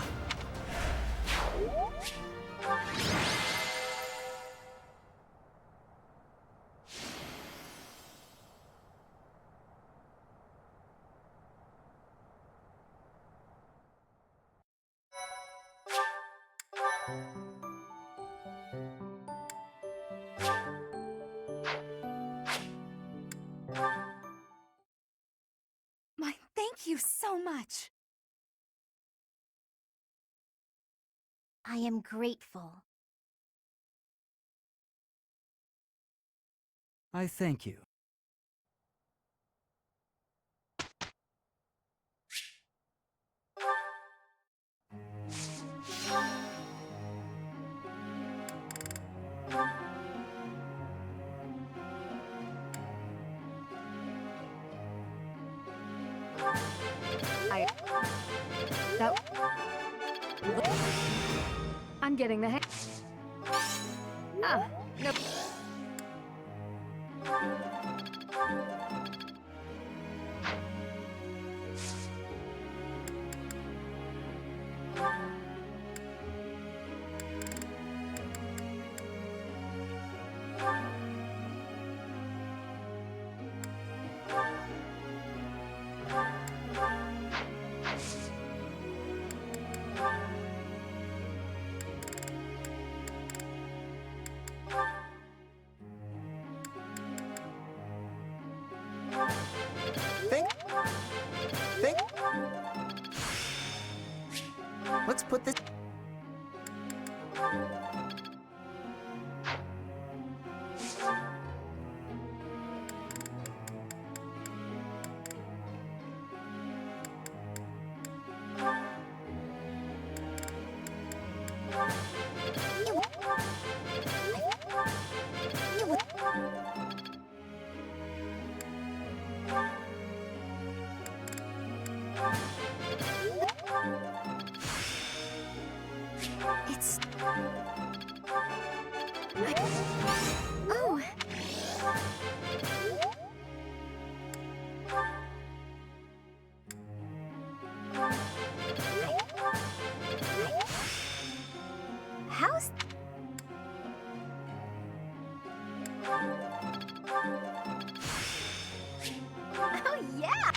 My thank you so much. I am grateful. I thank you. I'm getting the hang. Ah, no. Let's put this... It's... Oh! How's... Oh, yeah!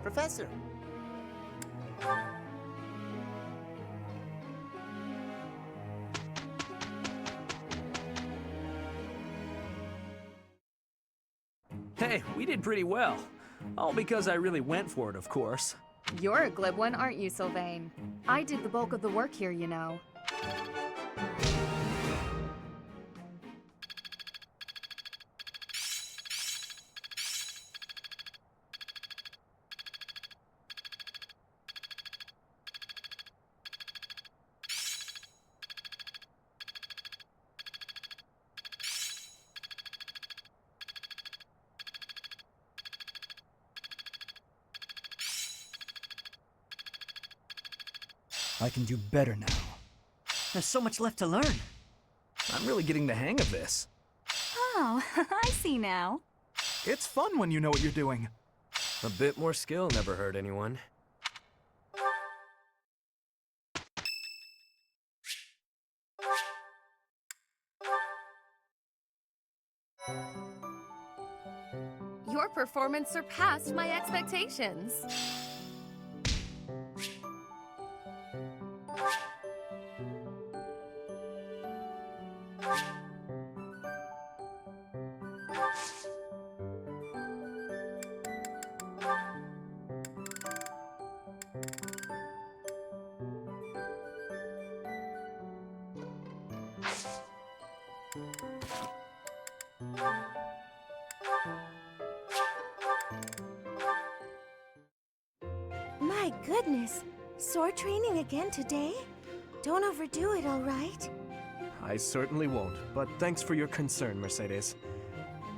Professor! Hey, we did pretty well. All because I really went for it, of course. You're a glib one, aren't you, Sylvain? I did the bulk of the work here, you know. I can do better now. There's so much left to learn. I'm really getting the hang of this. Oh, I see now. It's fun when you know what you're doing. A bit more skill never hurt anyone. Your performance surpassed my expectations. My goodness. Sword training again today? Don't overdo it, all right? I certainly won't, but thanks for your concern, Mercedes.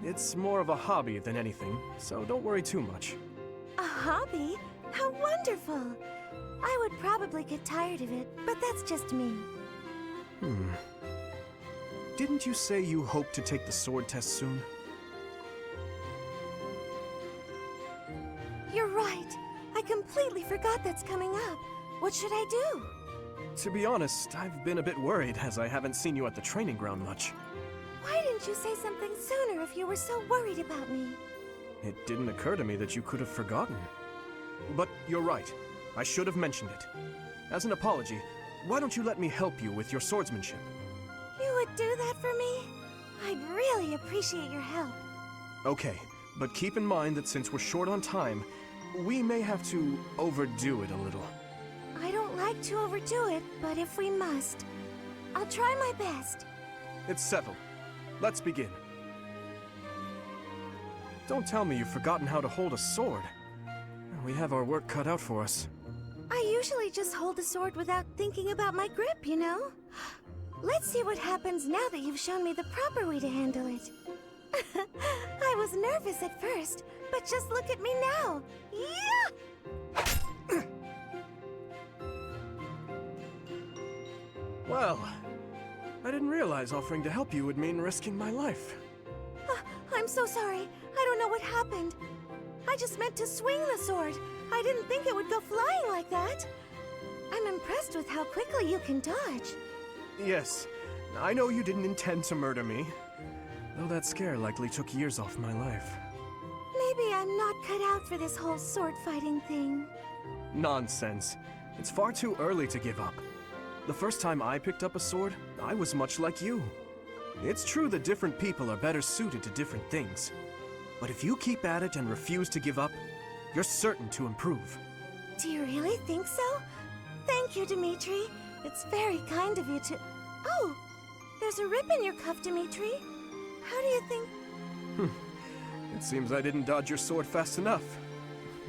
It's more of a hobby than anything, so don't worry too much. A hobby? How wonderful! I would probably get tired of it, but that's just me. Didn't you say you hope to take the sword test soon? You're right. I completely forgot that's coming up. What should I do? To be honest, I've been a bit worried as I haven't seen you at the training ground much. Why didn't you say something sooner if you were so worried about me? It didn't occur to me that you could have forgotten. But you're right. I should have mentioned it. As an apology, why don't you let me help you with your swordsmanship? You would do that for me? I'd really appreciate your help. Okay, but keep in mind that since we're short on time, we may have to overdo it a little. I don't like to overdo it, but if we must, I'll try my best. It's settled. Let's begin. Don't tell me you've forgotten how to hold a sword. We have our work cut out for us. I usually just hold the sword without thinking about my grip, you know? Let's see what happens now that you've shown me the proper way to handle it. I was nervous at first, but just look at me now. Yeah! Well, I didn't realize offering to help you would mean risking my life. I'm so sorry. I don't know what happened. I just meant to swing the sword. I didn't think it would go flying like that. I'm impressed with how quickly you can dodge. Yes, I know you didn't intend to murder me, though that scare likely took years off my life. Maybe I'm not cut out for this whole sword fighting thing. Nonsense. It's far too early to give up. The first time I picked up a sword, I was much like you. It's true that different people are better suited to different things. But if you keep at it and refuse to give up, you're certain to improve. Do you really think so? Thank you, Dimitri. It's very kind of you to... Oh! There's a rip in your cuff, Dimitri. How do you think... It seems I didn't dodge your sword fast enough.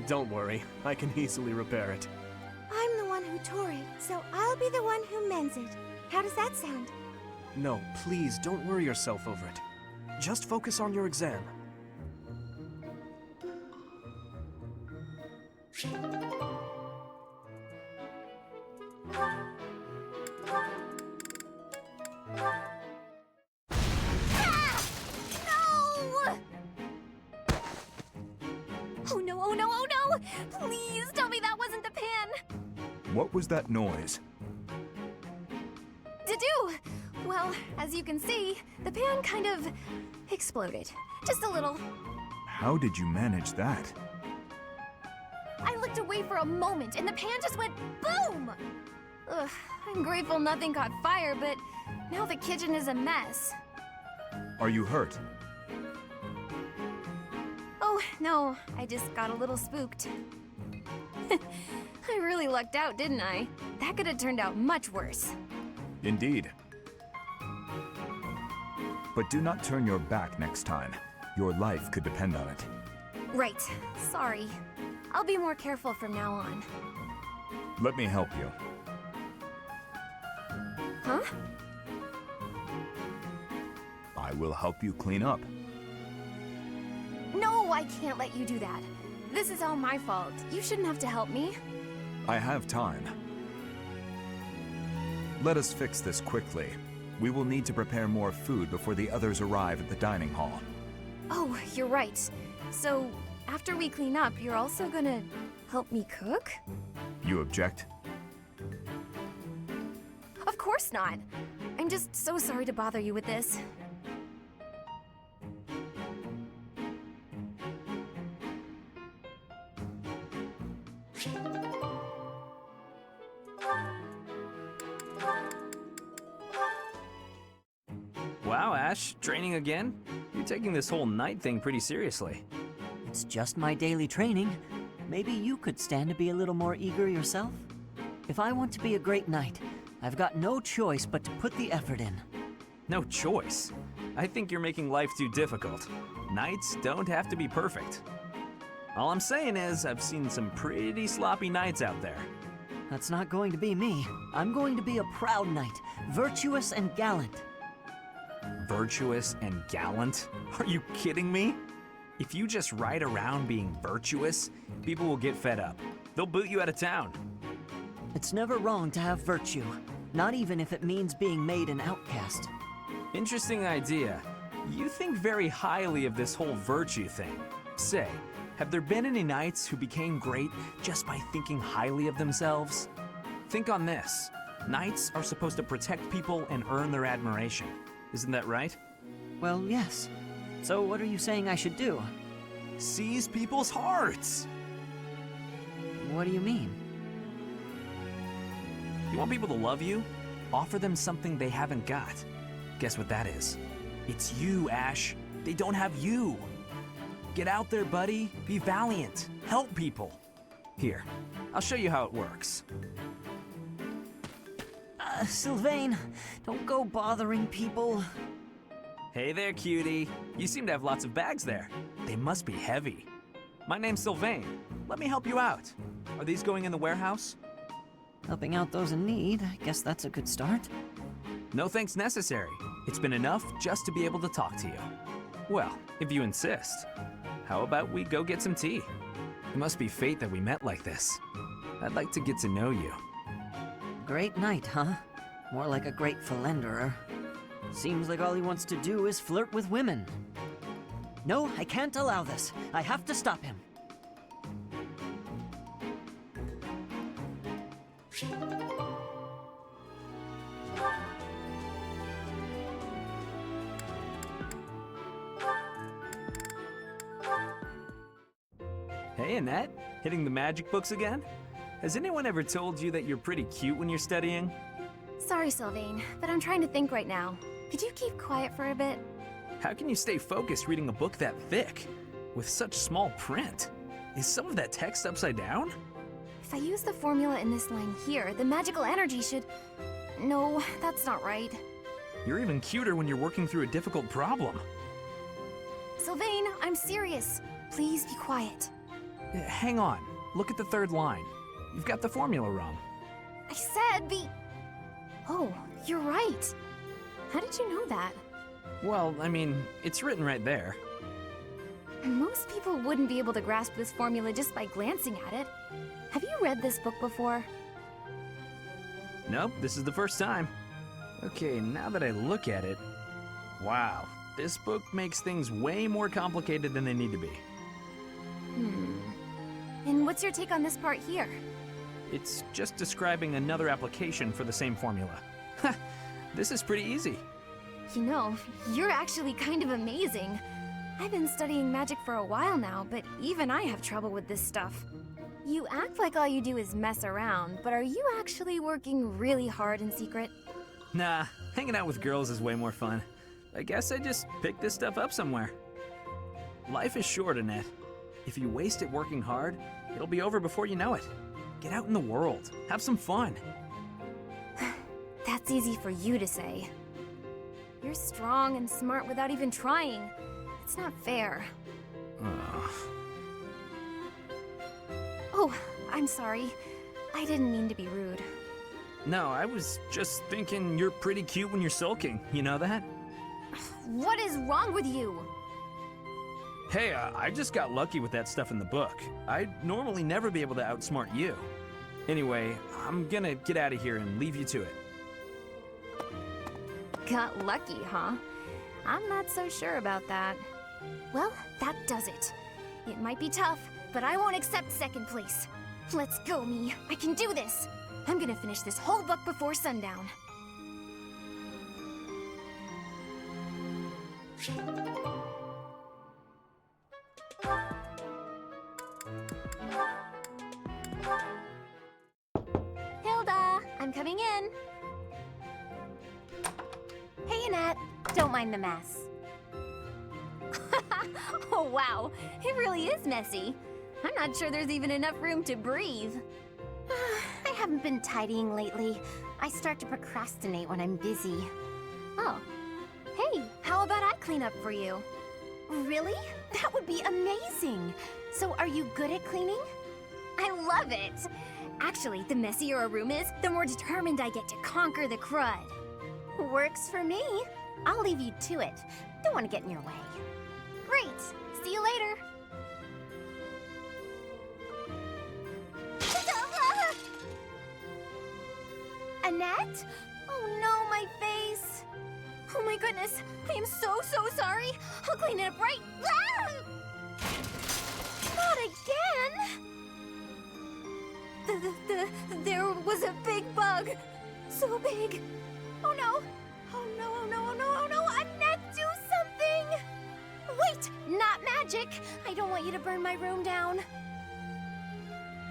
Don't worry, I can easily repair it. I'm the one who tore it, so I'll be the one who mends it. How does that sound? No, please don't worry yourself over it. Just focus on your exam. Oh no, oh no, oh no! Please tell me that wasn't the pan! What was that noise? To-do! Well, as you can see, the pan kind of exploded. Just a little. How did you manage that? I looked away for a moment and the pan just went boom! Ugh, I'm grateful nothing caught fire, but now the kitchen is a mess. Are you hurt? Oh, no, I just got a little spooked. I really lucked out, didn't I? That could have turned out much worse. Indeed. But do not turn your back next time. Your life could depend on it. Right, sorry. I'll be more careful from now on. Let me help you. Huh? I will help you clean up. No, I can't let you do that. This is all my fault. You shouldn't have to help me. I have time. Let us fix this quickly. We will need to prepare more food before the others arrive at the dining hall. Oh, you're right. So, after we clean up, you're also gonna help me cook? You object? Of course not. I'm just so sorry to bother you with this. Wow, Ash, training again? You're taking this whole knight thing pretty seriously. It's just my daily training. Maybe you could stand to be a little more eager yourself? If I want to be a great knight, I've got no choice but to put the effort in. No choice? I think you're making life too difficult. Knights don't have to be perfect. All I'm saying is, I've seen some pretty sloppy knights out there. That's not going to be me. I'm going to be a proud knight, virtuous and gallant. Virtuous and gallant? Are you kidding me? If you just ride around being virtuous, people will get fed up. They'll boot you out of town. It's never wrong to have virtue, not even if it means being made an outcast. Interesting idea. You think very highly of this whole virtue thing. Say, have there been any knights who became great just by thinking highly of themselves? Think on this. Knights are supposed to protect people and earn their admiration. Isn't that right? Well, yes. So what are you saying I should do? Seize people's hearts! What do you mean? You want people to love you? Offer them something they haven't got. Guess what that is? It's you, Ash. They don't have you. Get out there, buddy. Be valiant. Help people. Here, I'll show you how it works. Sylvain, don't go bothering people. Hey there, cutie. You seem to have lots of bags there. They must be heavy. My name's Sylvain. Let me help you out. Are these going in the warehouse? Helping out those in need, I guess that's a good start. No thanks necessary. It's been enough just to be able to talk to you. Well, if you insist. How about we go get some tea? It must be fate that we met like this. I'd like to get to know you. Great knight, huh? More like a great philanderer. Seems like all he wants to do is flirt with women. No, I can't allow this. I have to stop him. Hey, Annette. Hitting the magic books again? Has anyone ever told you that you're pretty cute when you're studying? Sorry, Sylvain, but I'm trying to think right now. Could you keep quiet for a bit? How can you stay focused reading a book that thick? With such small print? Is some of that text upside down? If I use the formula in this line here, the magical energy should... No, that's not right. You're even cuter when you're working through a difficult problem. Sylvain, I'm serious. Please be quiet. Hang on. Look at the third line. You've got the formula wrong. I said the... Oh, you're right. How did you know that? Well, I mean, it's written right there. Most people wouldn't be able to grasp this formula just by glancing at it. Have you read this book before? Nope, this is the first time. Okay, now that I look at it... Wow, this book makes things way more complicated than they need to be. And what's your take on this part here? It's just describing another application for the same formula. Ha! This is pretty easy. You know, you're actually kind of amazing. I've been studying magic for a while now, but even I have trouble with this stuff. You act like all you do is mess around, but are you actually working really hard in secret? Nah, hanging out with girls is way more fun. I guess I just picked this stuff up somewhere. Life is short, Annette. If you waste it working hard, it'll be over before you know it. Get out in the world. Have some fun. That's easy for you to say. You're strong and smart without even trying. It's not fair. Oh, I'm sorry. I didn't mean to be rude. No, I was just thinking you're pretty cute when you're sulking. You know that? What is wrong with you? Hey, I just got lucky with that stuff in the book. I'd normally never be able to outsmart you. Anyway, I'm gonna get out of here and leave you to it. Got lucky, huh? I'm not so sure about that. Well, that does it. It might be tough, but I won't accept second place. Let's go, me. I can do this. I'm gonna finish this whole book before sundown. Hilda, I'm coming in. Hey, Annette. Don't mind the mess. Oh wow, it really is messy. I'm not sure there's even enough room to breathe. I haven't been tidying lately. I start to procrastinate when I'm busy. Oh. Hey, how about I clean up for you? Really? That would be amazing! So are you good at cleaning? I love it! Actually, the messier a room is, the more determined I get to conquer the crud. Works for me. I'll leave you to it. Don't want to get in your way. Great! See you later! Annette? Oh no, my face! Oh my goodness, I am so sorry! I'll clean it up right... Ah! Not again! There was a big bug! So big! Oh no! Oh no, oh no, oh no, oh no! Annette, do something! Wait! Not magic! I don't want you to burn my room down.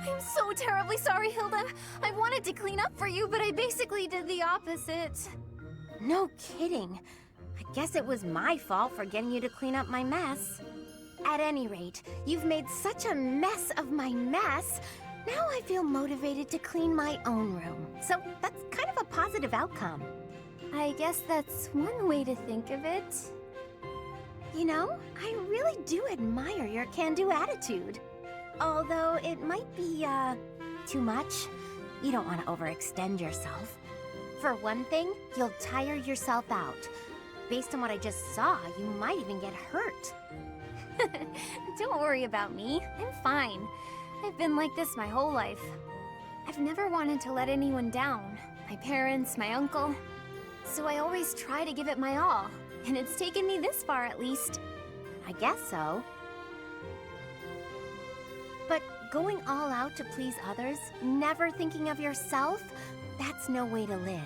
I'm so terribly sorry, Hilda. I wanted to clean up for you, but I basically did the opposite. No kidding. I guess it was my fault for getting you to clean up my mess. At any rate, you've made such a mess of my mess. Now I feel motivated to clean my own room. So that's kind of a positive outcome. I guess that's one way to think of it. You know, I really do admire your can-do attitude. Although it might be, too much. You don't want to overextend yourself. For one thing, you'll tire yourself out. Based on what I just saw, you might even get hurt. Don't worry about me. I'm fine. I've been like this my whole life. I've never wanted to let anyone down. My parents, my uncle. So I always try to give it my all. And it's taken me this far, at least. I guess so. But going all out to please others, never thinking of yourself, that's no way to live.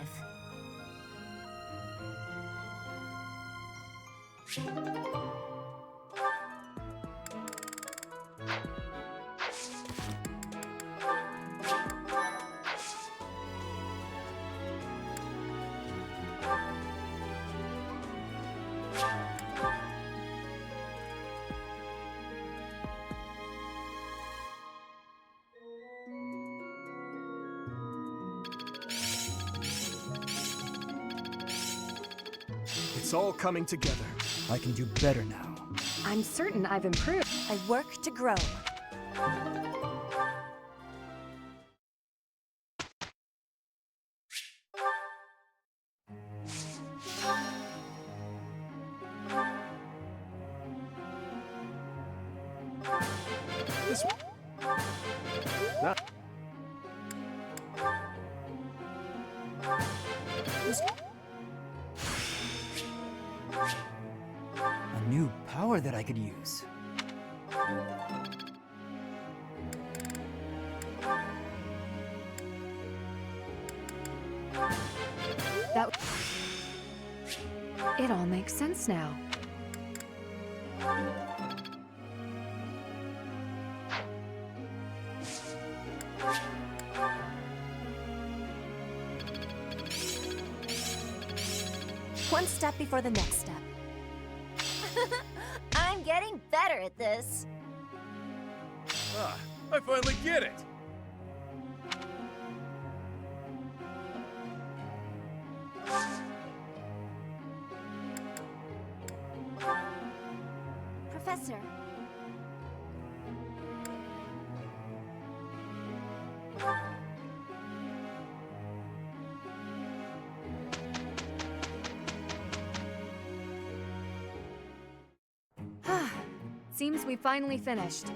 It's all coming together. I can do better now. I'm certain I've improved. I work to grow. This not this A new power that I could use. That... It all makes sense now. One step before the next step. I'm getting better at this. Ah, I finally get it! Professor. Seems we finally finished.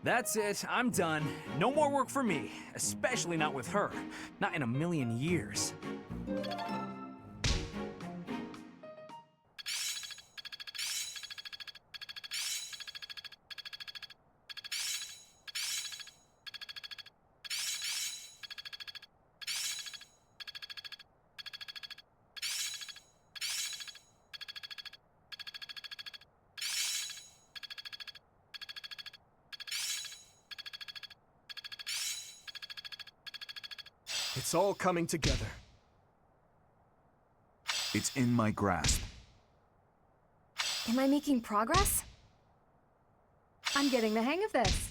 That's it, I'm done. No more work for me, especially not with her. Not in a million years. It's all coming together. It's in my grasp. Am I making progress? I'm getting the hang of this.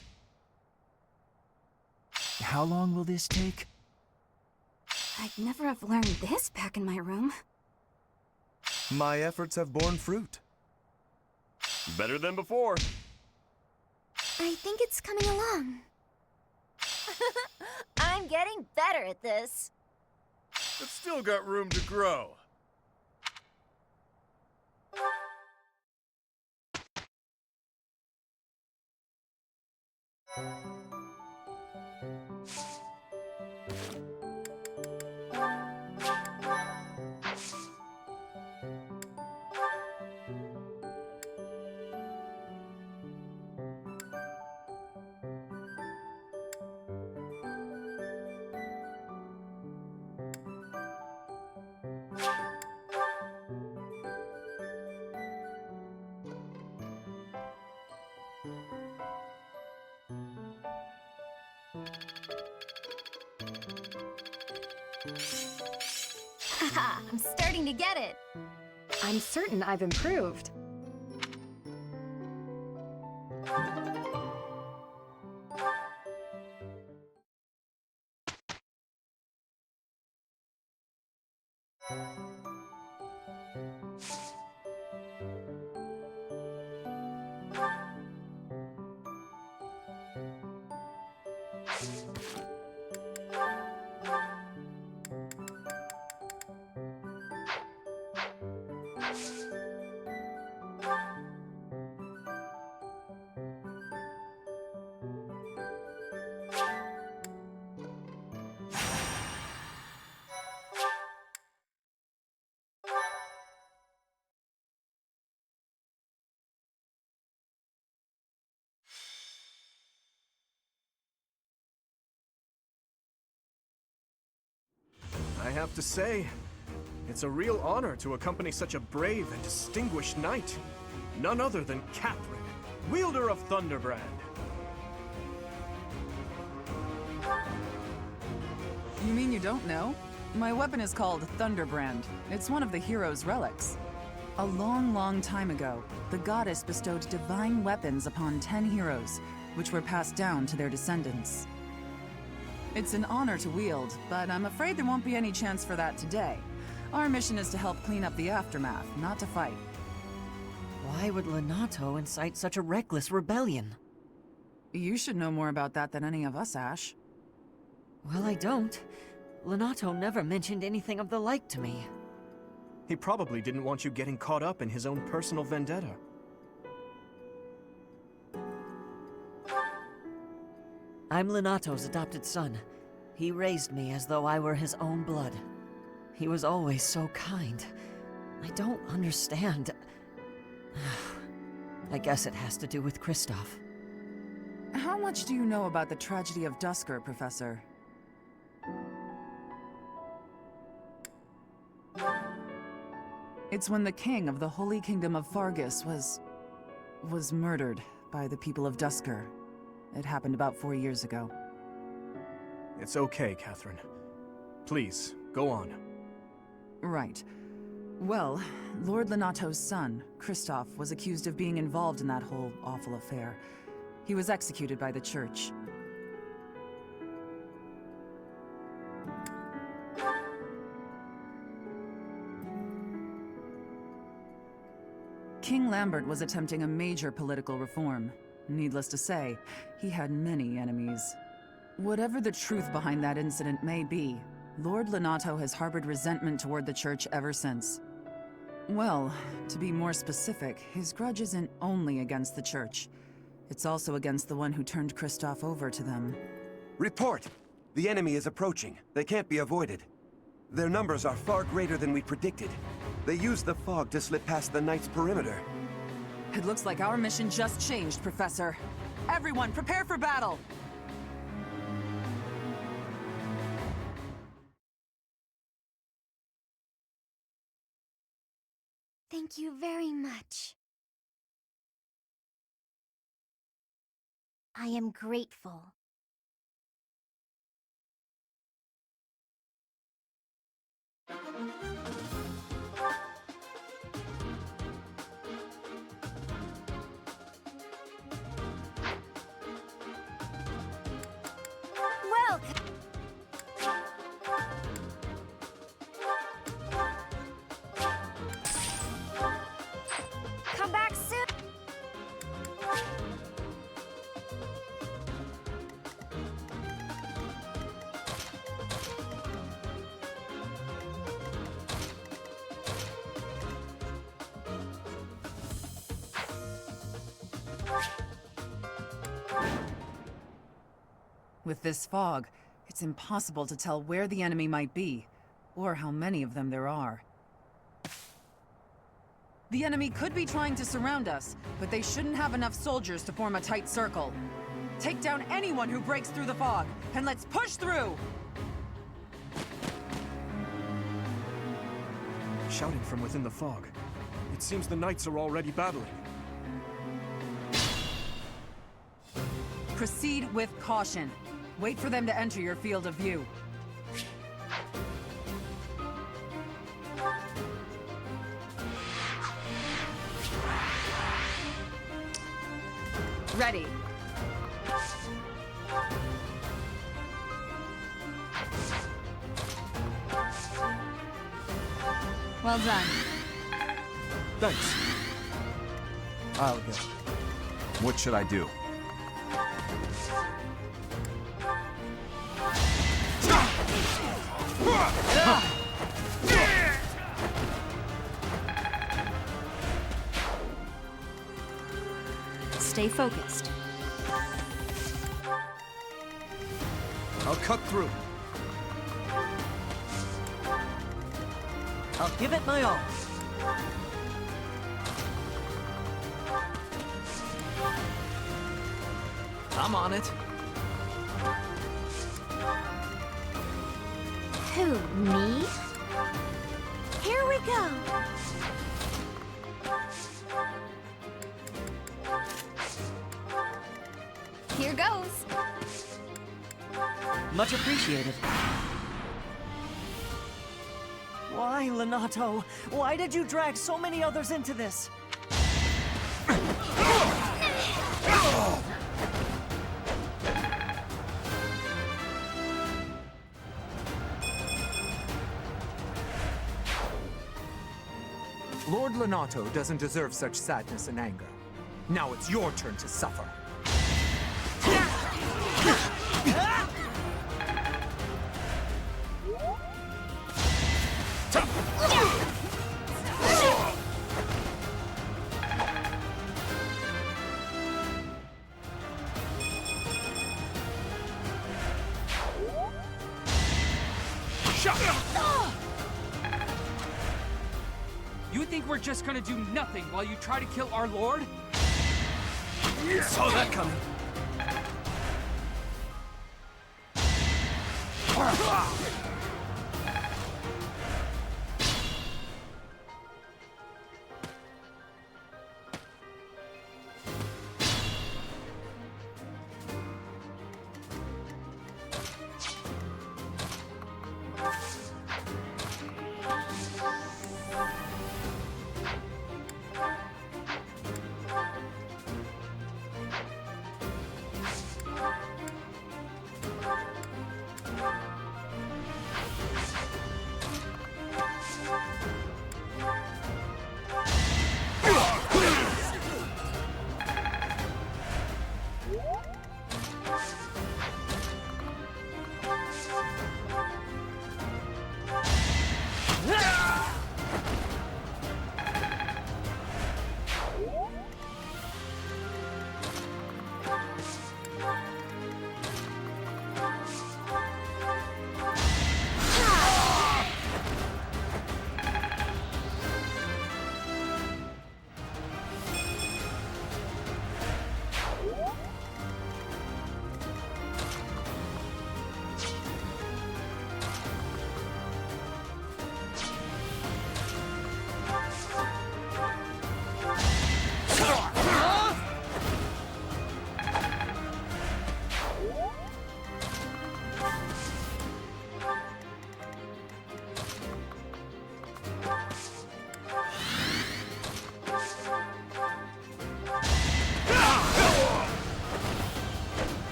How long will this take? I'd never have learned this back in my room. My efforts have borne fruit. Better than before. I think it's coming along. I'm getting better at this. It's still got room to grow. Haha, I'm starting to get it. I'm certain I've improved. I have to say, it's a real honor to accompany such a brave and distinguished knight. None other than Catherine, wielder of Thunderbrand. You mean you don't know? My weapon is called Thunderbrand. It's one of the hero's relics. A long, long time ago, the goddess bestowed divine weapons upon 10 heroes, which were passed down to their descendants. It's an honor to wield, but I'm afraid there won't be any chance for that today. Our mission is to help clean up the aftermath, not to fight. Why would Lonato incite such a reckless rebellion? You should know more about that than any of us, Ash. Well, I don't. Lonato never mentioned anything of the like to me. He probably didn't want you getting caught up in his own personal vendetta. I'm Lonato's adopted son. He raised me as though I were his own blood. He was always so kind. I don't understand. I guess it has to do with Kristoff. How much do you know about the tragedy of Dusker, Professor? It's when the king of the Holy Kingdom of Fargus was murdered by the people of Dusker. It happened about 4 years ago. It's okay, Catherine. Please, go on. Right. Well, Lord Lonato's son, Kristoff, was accused of being involved in that whole awful affair. He was executed by the church. King Lambert was attempting a major political reform. Needless to say, he had many enemies. Whatever the truth behind that incident may be, Lord Lonato has harbored resentment toward the church ever since. Well, to be more specific, his grudge isn't only against the church. It's also against the one who turned Kristoff over to them. Report! The enemy is approaching. They can't be avoided. Their numbers are far greater than we predicted. They used the fog to slip past the Knight's perimeter. It looks like our mission just changed, Professor. Everyone, prepare for battle! Thank you very much. I am grateful. With this fog, it's impossible to tell where the enemy might be, or how many of them there are. The enemy could be trying to surround us, but they shouldn't have enough soldiers to form a tight circle. Take down anyone who breaks through the fog, and let's push through! Shouting from within the fog. It seems the knights are already battling. Proceed with caution. Wait for them to enter your field of view. Ready. Well done. Thanks. I'll go. What should I do? Stay focused. I'll cut through. I'll give it my all. I'm on it. Who, me? Here we go. Here goes. Much appreciated. Why, Lenato? Why did you drag so many others into this? Lord Lenato doesn't deserve such sadness and anger. Now it's your turn to suffer. You think we're just gonna do nothing while you try to kill our lord? Saw that coming.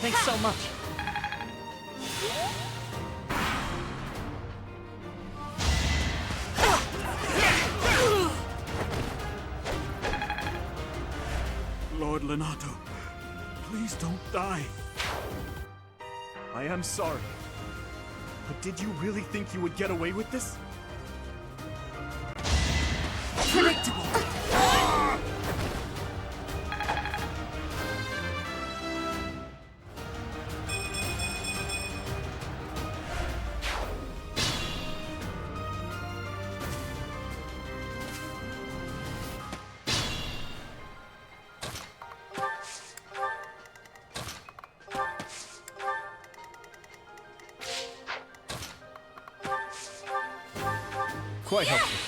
Thanks so much. Lord Lenato, please don't die. I am sorry. But did you really think you would get away with this? Predictable! Quite helpful.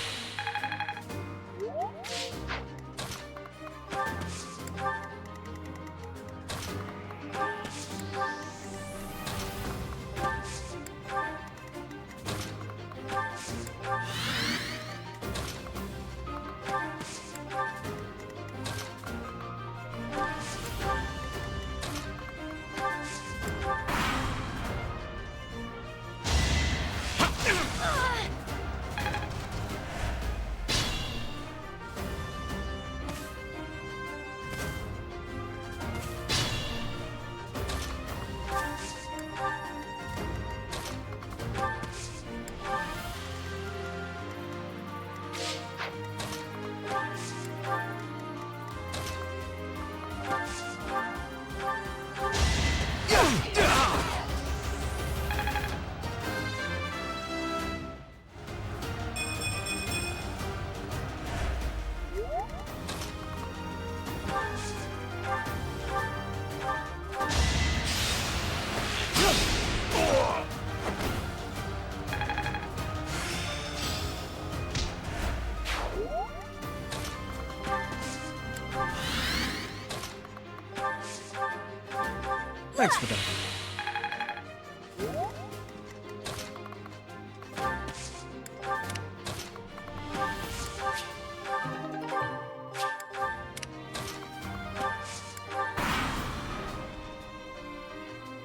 Thanks for that.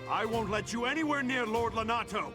I won't let you anywhere near Lord Lonato!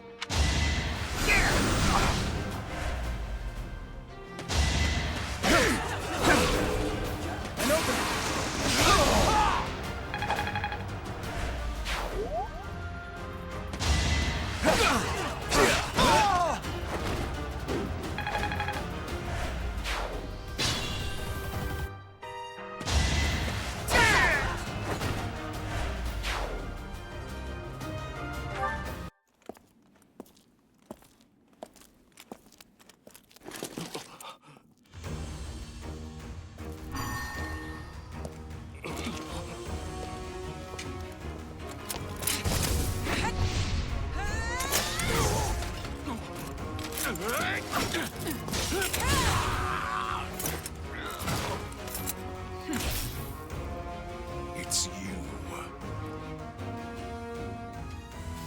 It's you.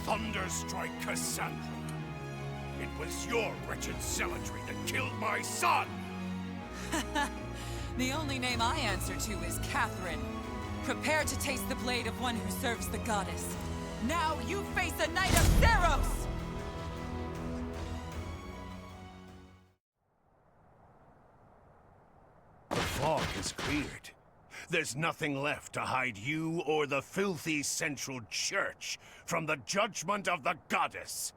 Thunderstrike Cassandra. It was your wretched zealotry that killed my son! The only name I answer to is Catherine. Prepare to taste the blade of one who serves the goddess. Now you face a knight of Theros! The fog is cleared. There's nothing left to hide you or the filthy Central Church from the judgment of the goddess.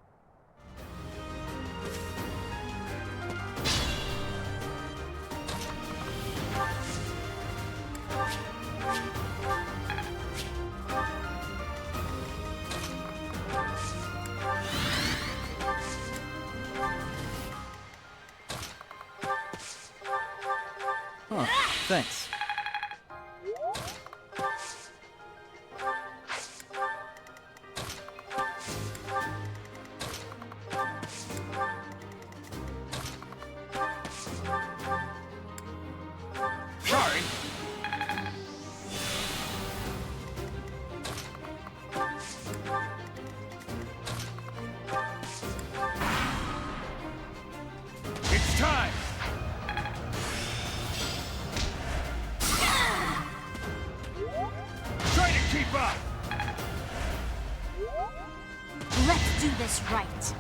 Huh, thanks. Sorry. It's time! Try to keep up! Let's do this right.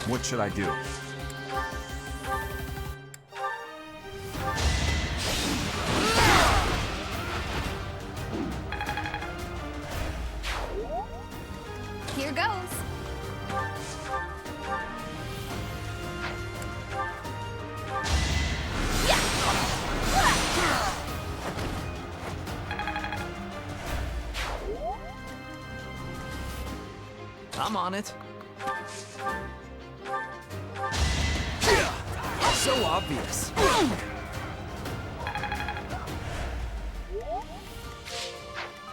What should I do? Here goes. I'm on it. So obvious.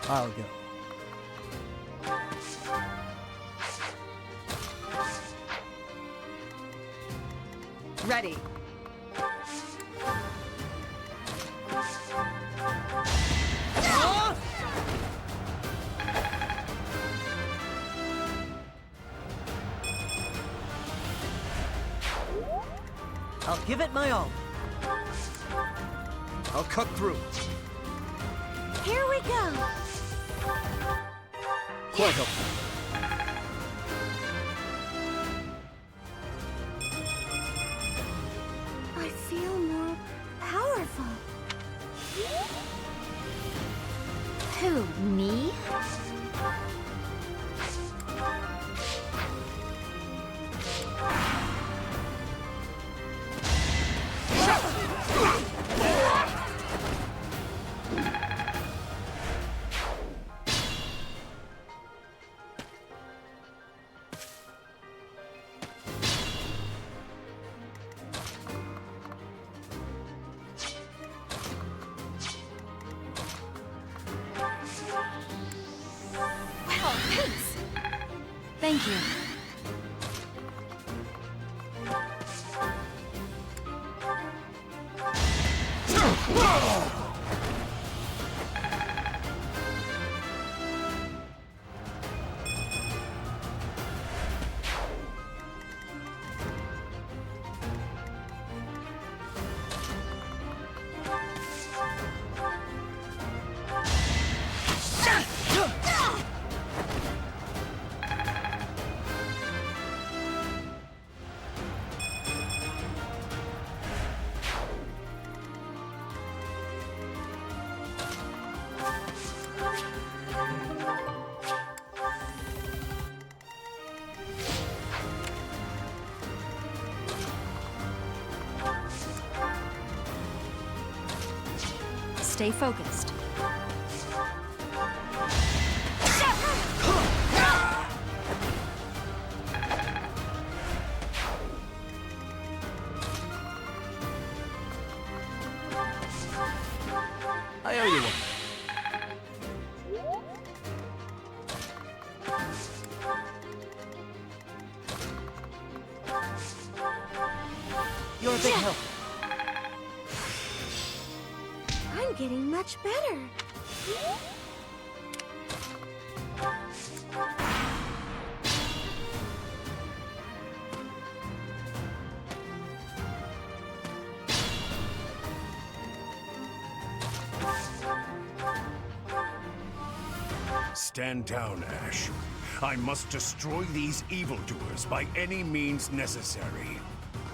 I'll go. Ready. I'll give it my all. I'll cut through. Here we go. Quite helpful. I feel more powerful. Who, me? Thank you. Stay focused. I owe you one. You're a big help. I'm getting much better. Stand down, Ash. I must destroy these evildoers by any means necessary.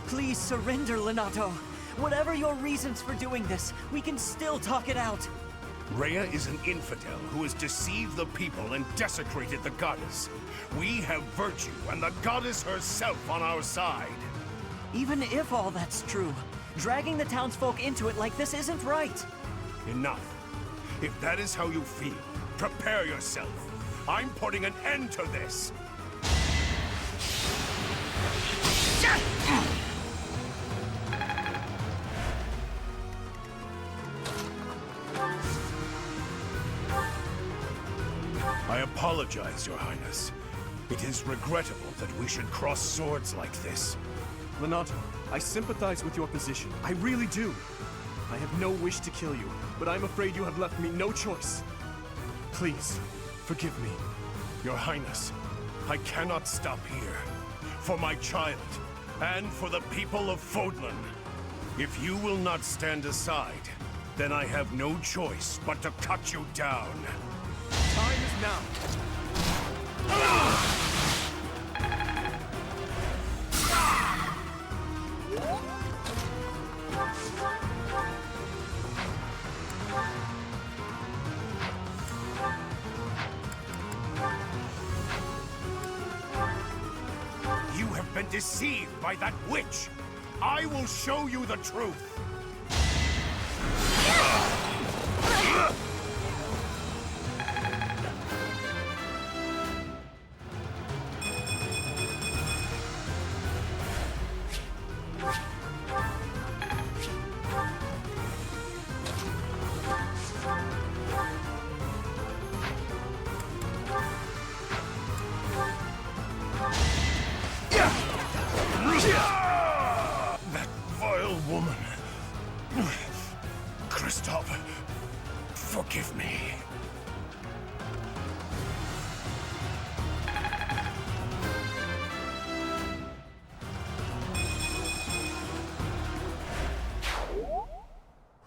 Please surrender, Lenato. Whatever your reasons for doing this, we can still talk it out. Rhea is an infidel who has deceived the people and desecrated the goddess. We have virtue and the goddess herself on our side. Even if all that's true, dragging the townsfolk into it like this isn't right. Enough. If that is how you feel, prepare yourself. I'm putting an end to this. I apologize, Your Highness. It is regrettable that we should cross swords like this. Lenato, I sympathize with your position. I really do. I have no wish to kill you, but I'm afraid you have left me no choice. Please, forgive me. Your Highness, I cannot stop here. For my child, and for the people of Fodlan. If you will not stand aside, then I have no choice but to cut you down. Time is now. been deceived by that witch. I will show you the truth. That vile woman. Kristoff, forgive me.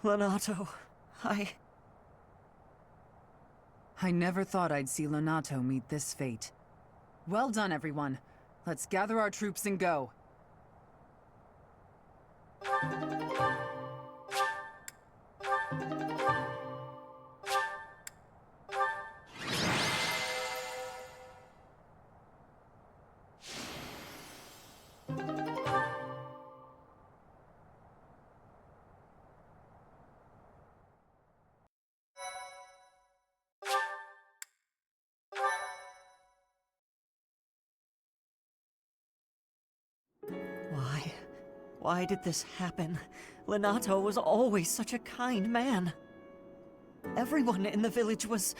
Lonato, I never thought I'd see Lonato meet this fate. Well done, everyone. Let's gather our troops and go. Why did this happen? Lonato was always such a kind man. Everyone in the village was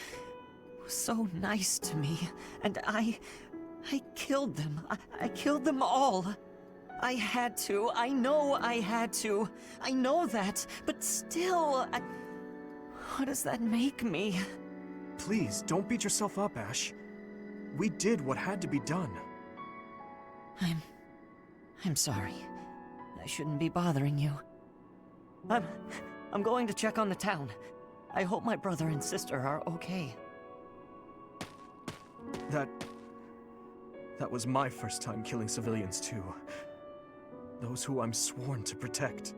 so nice to me, and I killed them. I killed them all. I had to. I know I had to. I know that, but still, what does that make me? Please, don't beat yourself up, Ash. We did what had to be done. I'm sorry. I shouldn't be bothering you. I'm going to check on the town. I hope my brother and sister are okay. That was my first time killing civilians too. Those who I'm sworn to protect.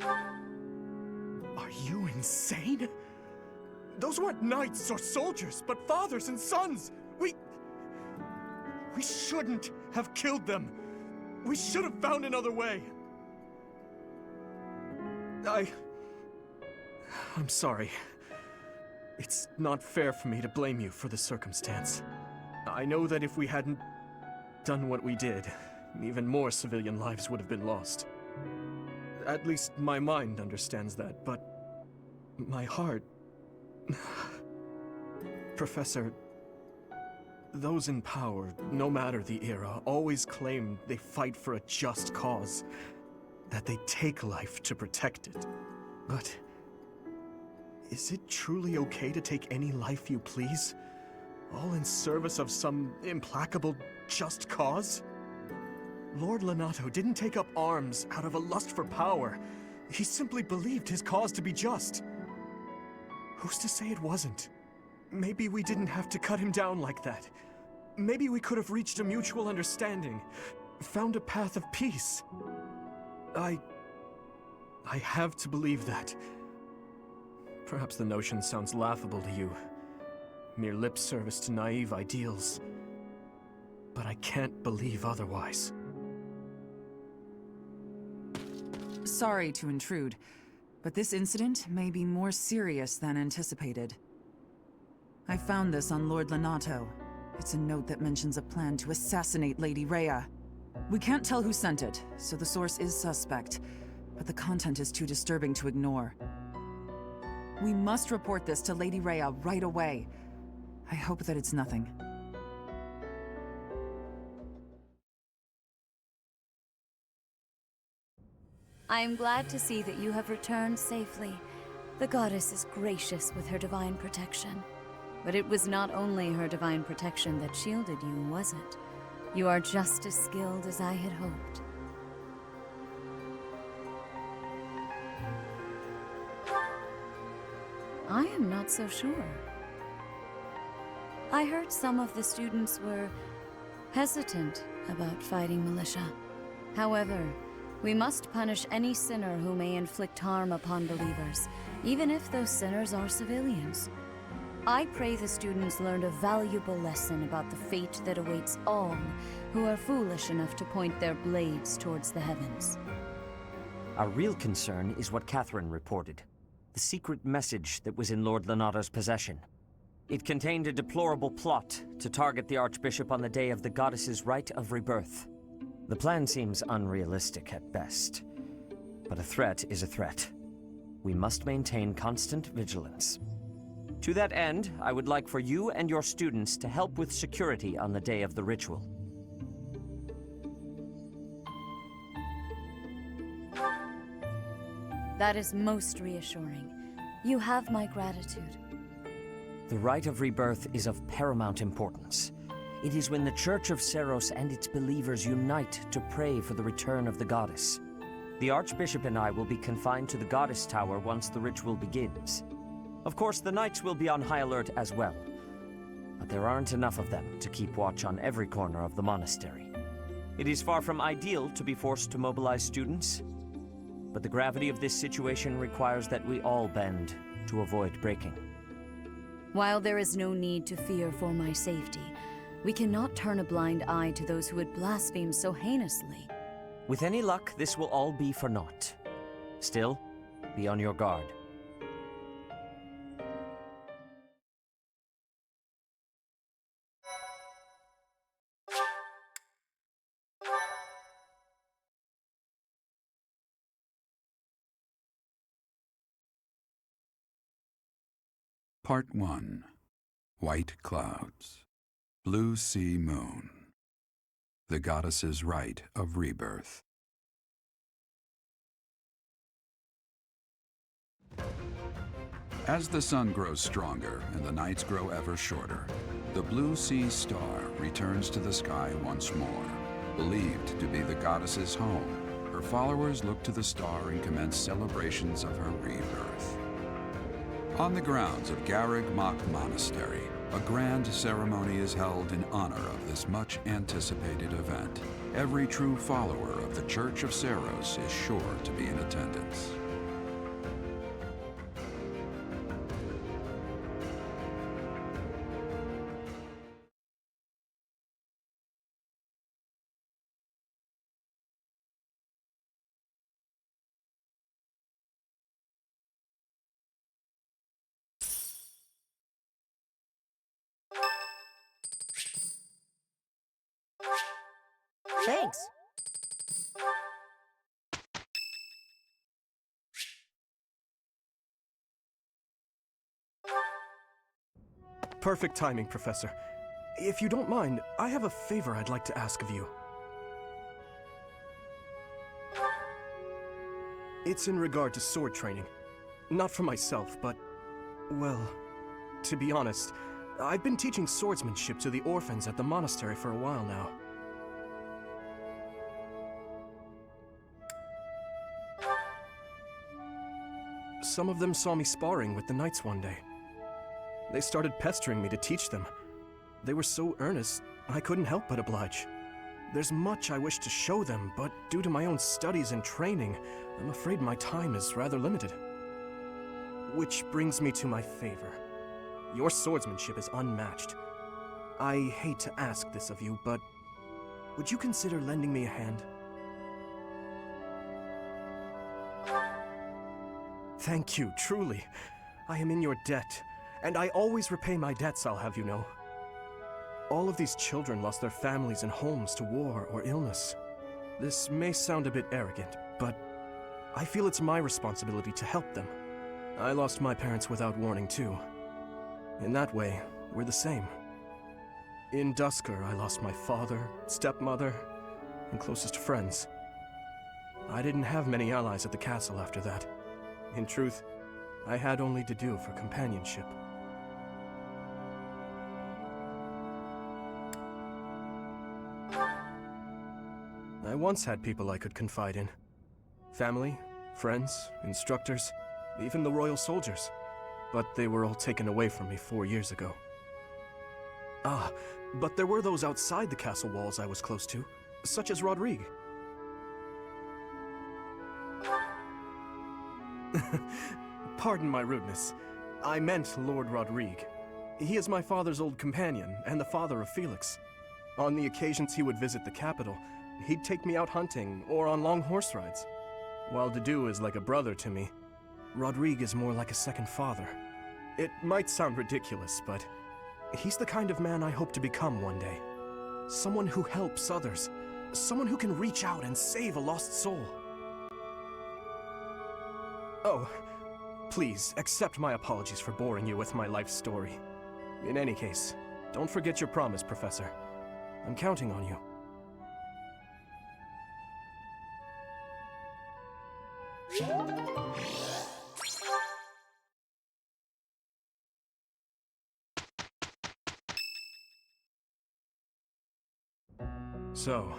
Are you insane? Those weren't knights or soldiers, but fathers and sons! We shouldn't have killed them! We should have found another way! I'm sorry. It's not fair for me to blame you for the circumstance. I know that if we hadn't done what we did, even more civilian lives would have been lost. At least my mind understands that, but my heart... Professor, those in power, no matter the era, always claim they fight for a just cause, that they take life to protect it. But is it truly okay to take any life you please? All in service of some implacable, just cause? Lord Lonato didn't take up arms out of a lust for power. He simply believed his cause to be just. Who's to say it wasn't? Maybe we didn't have to cut him down like that. Maybe we could have reached a mutual understanding, found a path of peace. I have to believe that. Perhaps the notion sounds laughable to you. Mere lip service to naive ideals. But I can't believe otherwise. Sorry to intrude, but this incident may be more serious than anticipated. I found this on Lord Lonato. It's a note that mentions a plan to assassinate Lady Rhea. We can't tell who sent it, so the source is suspect, but the content is too disturbing to ignore. We must report this to Lady Rhea right away. I hope that it's nothing. I am glad to see that you have returned safely. The goddess is gracious with her divine protection. But it was not only her divine protection that shielded you, was it? You are just as skilled as I had hoped. I am not so sure. I heard some of the students were hesitant about fighting militia. However, we must punish any sinner who may inflict harm upon believers, even if those sinners are civilians. I pray the students learned a valuable lesson about the fate that awaits all who are foolish enough to point their blades towards the heavens. Our real concern is what Catherine reported. The secret message that was in Lord Lonato's possession. It contained a deplorable plot to target the Archbishop on the day of the goddess's rite of rebirth. The plan seems unrealistic at best, but a threat is a threat. We must maintain constant vigilance. To that end, I would like for you and your students to help with security on the day of the ritual. That is most reassuring. You have my gratitude. The rite of rebirth is of paramount importance. It is when the Church of Seros and its believers unite to pray for the return of the goddess. The Archbishop and I will be confined to the Goddess Tower once the ritual begins. Of course, the knights will be on high alert as well, but there aren't enough of them to keep watch on every corner of the monastery. It is far from ideal to be forced to mobilize students, but the gravity of this situation requires that we all bend to avoid breaking. While there is no need to fear for my safety, we cannot turn a blind eye to those who would blaspheme so heinously. With any luck, this will all be for naught. Still, be on your guard. Part 1. White Clouds. Blue Sea Moon. The Goddess's Rite of Rebirth. As the sun grows stronger and the nights grow ever shorter, the Blue Sea Star returns to the sky once more. Believed to be the goddess's home, her followers look to the star and commence celebrations of her rebirth. On the grounds of Garreg Mach Monastery, a grand ceremony is held in honor of this much-anticipated event. Every true follower of the Church of Seros is sure to be in attendance. Thanks. Perfect timing, Professor. If you don't mind, I have a favor I'd like to ask of you. It's in regard to sword training. Not for myself, but, well, to be honest, I've been teaching swordsmanship to the orphans at the monastery for a while now. Some of them saw me sparring with the knights one day. They started pestering me to teach them. They were so earnest, I couldn't help but oblige. There's much I wish to show them, but due to my own studies and training, I'm afraid my time is rather limited. Which brings me to my favor. Your swordsmanship is unmatched. I hate to ask this of you, but would you consider lending me a hand? Thank you, truly. I am in your debt, and I always repay my debts, I'll have you know. All of these children lost their families and homes to war or illness. This may sound a bit arrogant, but I feel it's my responsibility to help them. I lost my parents without warning, too. In that way, we're the same. In Dusker, I lost my father, stepmother, and closest friends. I didn't have many allies at the castle after that. In truth, I had only to do for companionship. I once had people I could confide in. Family, friends, instructors, even the royal soldiers. But they were all taken away from me 4 years ago. Ah, but there were those outside the castle walls I was close to, such as Rodrigue. Pardon my rudeness. I meant Lord Rodrigue. He is my father's old companion, and the father of Felix. On the occasions he would visit the capital, he'd take me out hunting or on long horse rides. While Dedu is like a brother to me, Rodrigue is more like a second father. It might sound ridiculous, but he's the kind of man I hope to become one day. Someone who helps others. Someone who can reach out and save a lost soul. Oh, please, accept my apologies for boring you with my life story. In any case, don't forget your promise, Professor. I'm counting on you. So,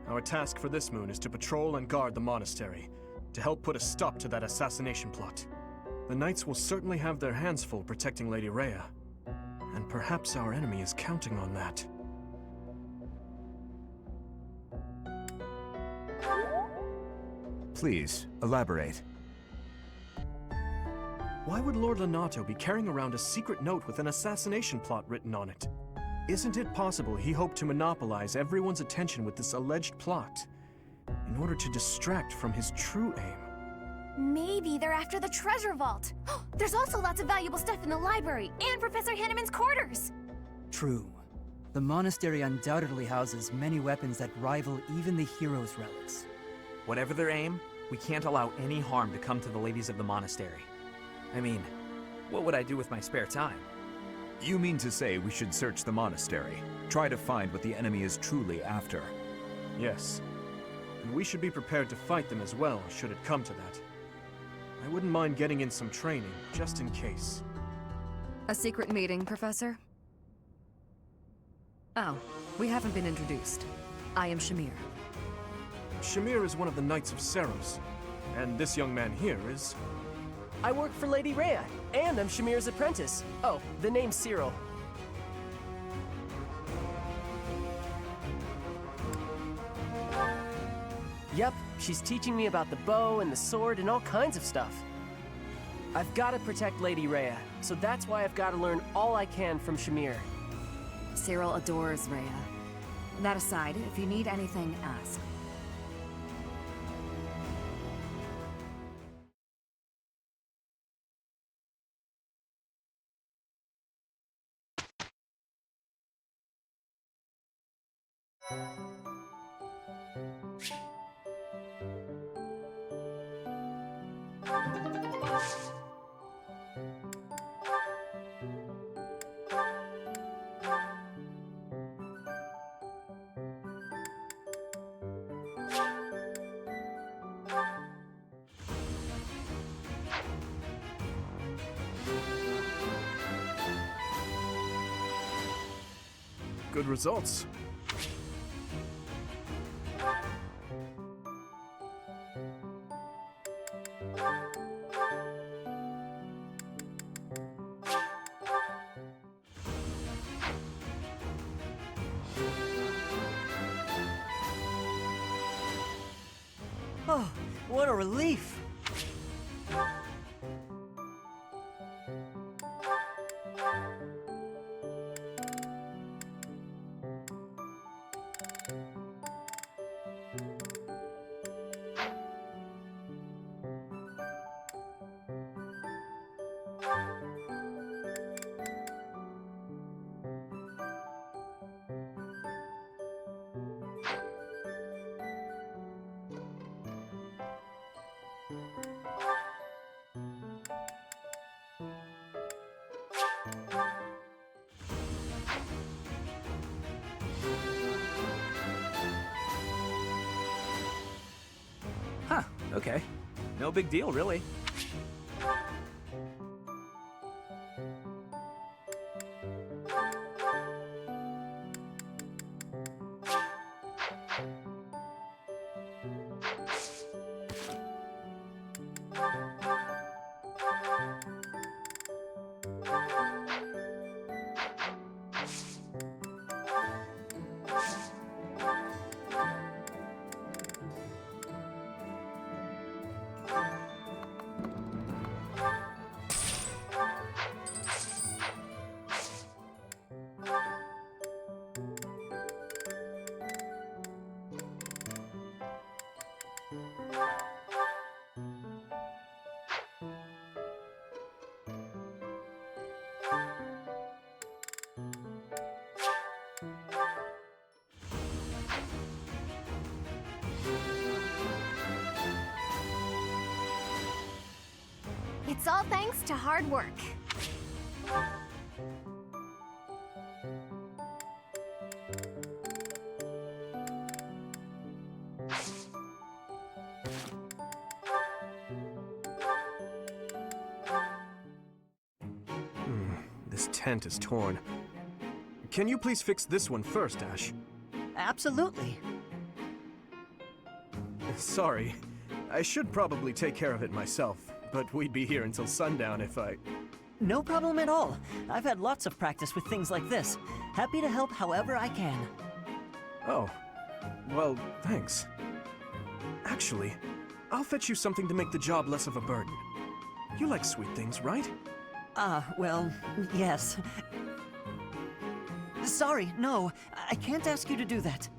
our task for this moon is to patrol and guard the monastery, to help put a stop to that assassination plot. The knights will certainly have their hands full protecting Lady Rhea, and perhaps our enemy is counting on that. Please, elaborate. Why would Lord Lonato be carrying around a secret note with an assassination plot written on it? Isn't it possible he hoped to monopolize everyone's attention with this alleged plot in order to distract from his true aim? Maybe they're after the treasure vault. There's also lots of valuable stuff in the library and Professor Henneman's quarters. True. The monastery undoubtedly houses many weapons that rival even the hero's relics. Whatever their aim, we can't allow any harm to come to the ladies of the monastery. I mean, what would I do with my spare time? You mean to say we should search the monastery, try to find what the enemy is truly after? Yes. And we should be prepared to fight them as well, should it come to that. I wouldn't mind getting in some training, just in case. A secret meeting, Professor? Oh, we haven't been introduced. I am Shamir. Shamir is one of the Knights of Seros, and this young man here is... I work for Lady Rhea, and I'm Shamir's apprentice. Oh, the name's Cyril. Yep, she's teaching me about the bow and the sword and all kinds of stuff. I've got to protect Lady Rhea, so that's why I've got to learn all I can from Shamir. Cyril adores Rhea. That aside, if you need anything, ask. Good results. Oh, what a relief! Huh, okay. No big deal, really. It's all thanks to hard work. This tent is torn. Can you please fix this one first, Ash? Absolutely. Sorry. I should probably take care of it myself, but we'd be here until sundown if I... No problem at all. I've had lots of practice with things like this. Happy to help however I can. Oh. Well, thanks. Actually, I'll fetch you something to make the job less of a burden. You like sweet things, right? Well, yes. Sorry, no. I can't ask you to do that.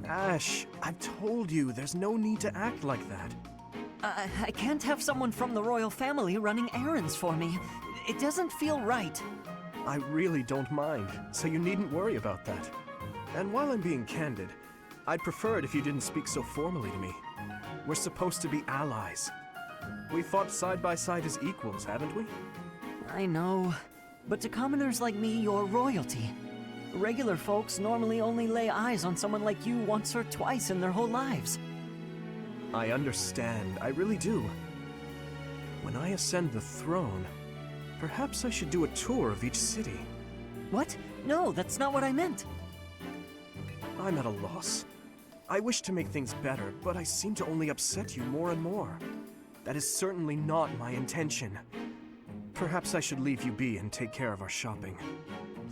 Ash, I've told you, there's no need to act like that. I can't have someone from the royal family running errands for me. It doesn't feel right. I really don't mind, so you needn't worry about that. And while I'm being candid, I'd prefer it if you didn't speak so formally to me. We're supposed to be allies. We fought side by side as equals, haven't we? I know. But to commoners like me, you're royalty. Regular folks normally only lay eyes on someone like you once or twice in their whole lives. I understand, I really do. When I ascend the throne, perhaps I should do a tour of each city. What? No, that's not what I meant. I'm at a loss. I wish to make things better, but I seem to only upset you more and more. That is certainly not my intention. Perhaps I should leave you be and take care of our shopping.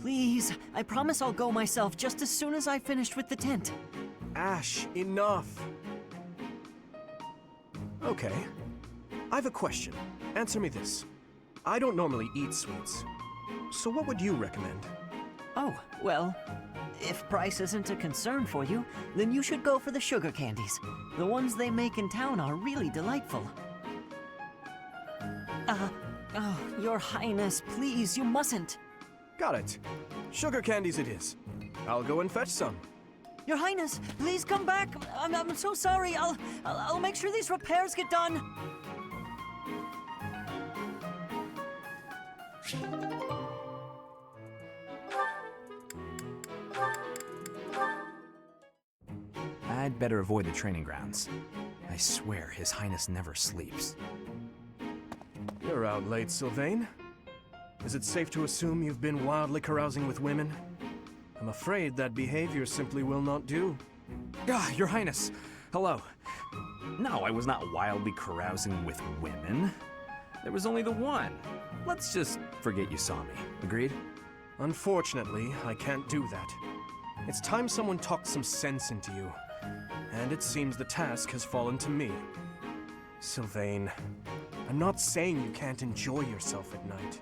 Please, I promise I'll go myself just as soon as I've finished with the tent. Ash, enough! Okay. I've a question. Answer me this. I don't normally eat sweets. So what would you recommend? Oh, well, if price isn't a concern for you, then you should go for the sugar candies. The ones they make in town are really delightful. Oh, Your Highness, please, you mustn't. Got it. Sugar candies it is. I'll go and fetch some. Your Highness, please come back. I'm so sorry. I'll make sure these repairs get done. I'd better avoid the training grounds. I swear His Highness never sleeps. You're out late, Sylvain. Is it safe to assume you've been wildly carousing with women? I'm afraid that behavior simply will not do. Your Highness! Hello. No, I was not wildly carousing with women. There was only the one. Let's just forget you saw me. Agreed? Unfortunately, I can't do that. It's time someone talked some sense into you. And it seems the task has fallen to me. Sylvain, I'm not saying you can't enjoy yourself at night.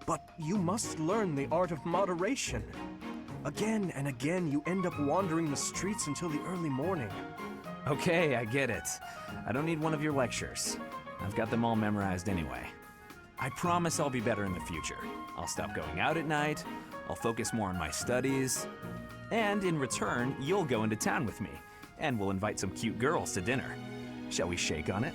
But you must learn the art of moderation. Again and again, you end up wandering the streets until the early morning. Okay, I get it. I don't need one of your lectures. I've got them all memorized anyway. I promise I'll be better in the future. I'll stop going out at night, I'll focus more on my studies, and in return, you'll go into town with me, and we'll invite some cute girls to dinner. Shall we shake on it?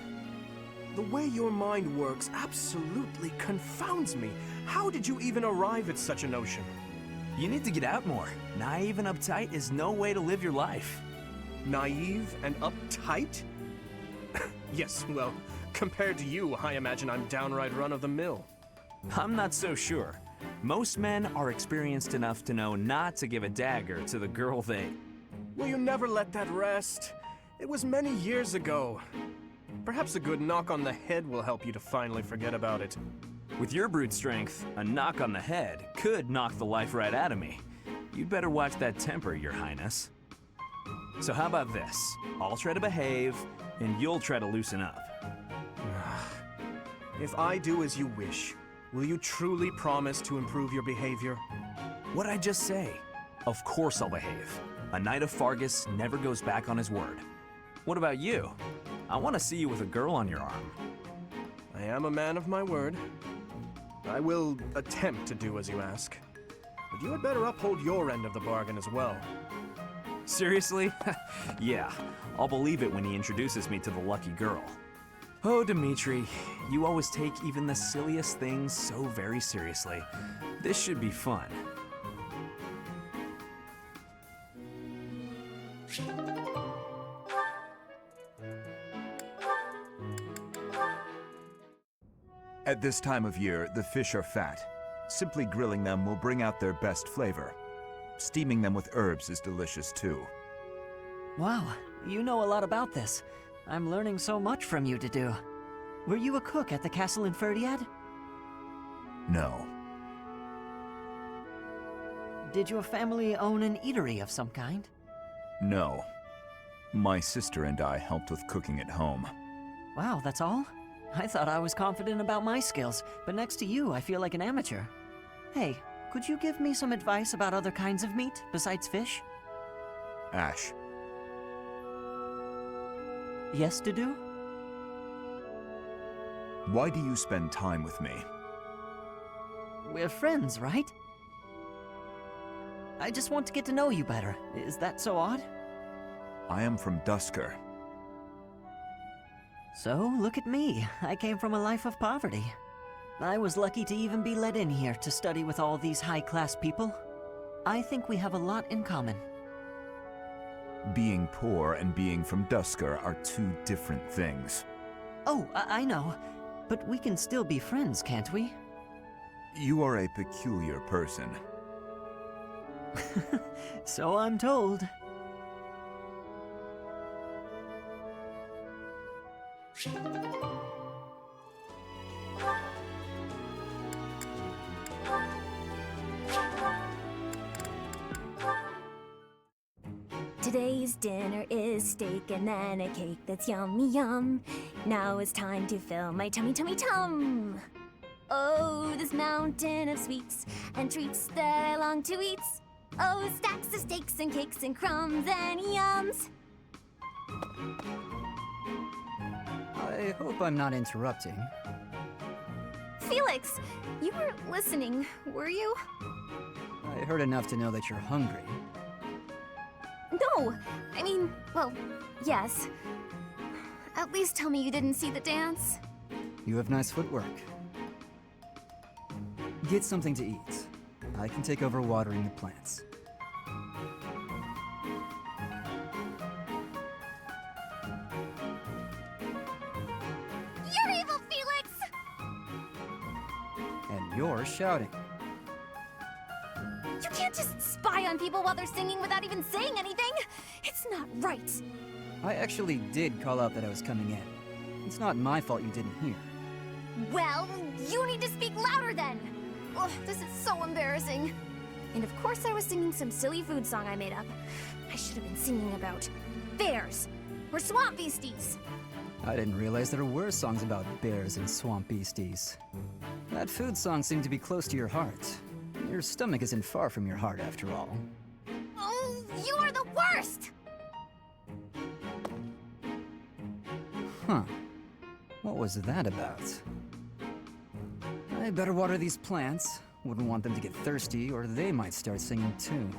The way your mind works absolutely confounds me. How did you even arrive at such a notion? You need to get out more. Naive and uptight is no way to live your life. Naive and uptight? Yes, well, compared to you, I imagine I'm downright run-of-the-mill. I'm not so sure. Most men are experienced enough to know not to give a dagger to the girl they... Will you never let that rest? It was many years ago. Perhaps a good knock on the head will help you to finally forget about it. With your brute strength, a knock on the head could knock the life right out of me. You'd better watch that temper, Your Highness. So how about this? I'll try to behave, and you'll try to loosen up. If I do as you wish, will you truly promise to improve your behavior? What'd I just say? Of course I'll behave. A knight of Fargus never goes back on his word. What about you? I want to see you with a girl on your arm. I am a man of my word. I will attempt to do as you ask. But you had better uphold your end of the bargain as well. Seriously? Yeah, I'll believe it when he introduces me to the lucky girl. Oh, Dimitri, you always take even the silliest things so very seriously. This should be fun. At this time of year, the fish are fat. Simply grilling them will bring out their best flavor. Steaming them with herbs is delicious too. Wow, you know a lot about this. I'm learning so much from you to do. Were you a cook at the castle in Ferdiad? No. Did your family own an eatery of some kind? No. My sister and I helped with cooking at home. Wow, that's all? I thought I was confident about my skills, but next to you, I feel like an amateur. Hey, could you give me some advice about other kinds of meat besides fish? Ash. Yes to do? Why do you spend time with me? We're friends, right? I just want to get to know you better. Is that so odd? I am from Dusker. So, look at me. I came from a life of poverty. I was lucky to even be let in here to study with all these high-class people. I think we have a lot in common. Being poor and being from Dusker are two different things. Oh, I know. But we can still be friends, can't we? You are a peculiar person. So I'm told. Today's dinner is steak and then a cake that's yummy yum. Now it's time to fill my tummy tummy tum. Oh, this mountain of sweets and treats that I long to eat. Oh, stacks of steaks and cakes and crumbs and yums. I hope I'm not interrupting. Felix, you were listening, were you? I heard enough to know that you're hungry. No, I mean, well, yes. At least tell me you didn't see the dance. You have nice footwork. Get something to eat. I can take over watering the plants. You're evil, Felix! And you're shouting. You can't just spy on people while they're singing without even saying anything! It's not right! I actually did call out that I was coming in. It's not my fault you didn't hear. Well, you need to speak louder then! Ugh, this is so embarrassing. And of course I was singing some silly food song I made up. I should have been singing about bears or swamp beasties. I didn't realize there were songs about bears and swamp beasties. That food song seemed to be close to your heart. Your stomach isn't far from your heart, after all. Oh, you are the worst! Huh. What was that about? I better water these plants. Wouldn't want them to get thirsty, or they might start singing too.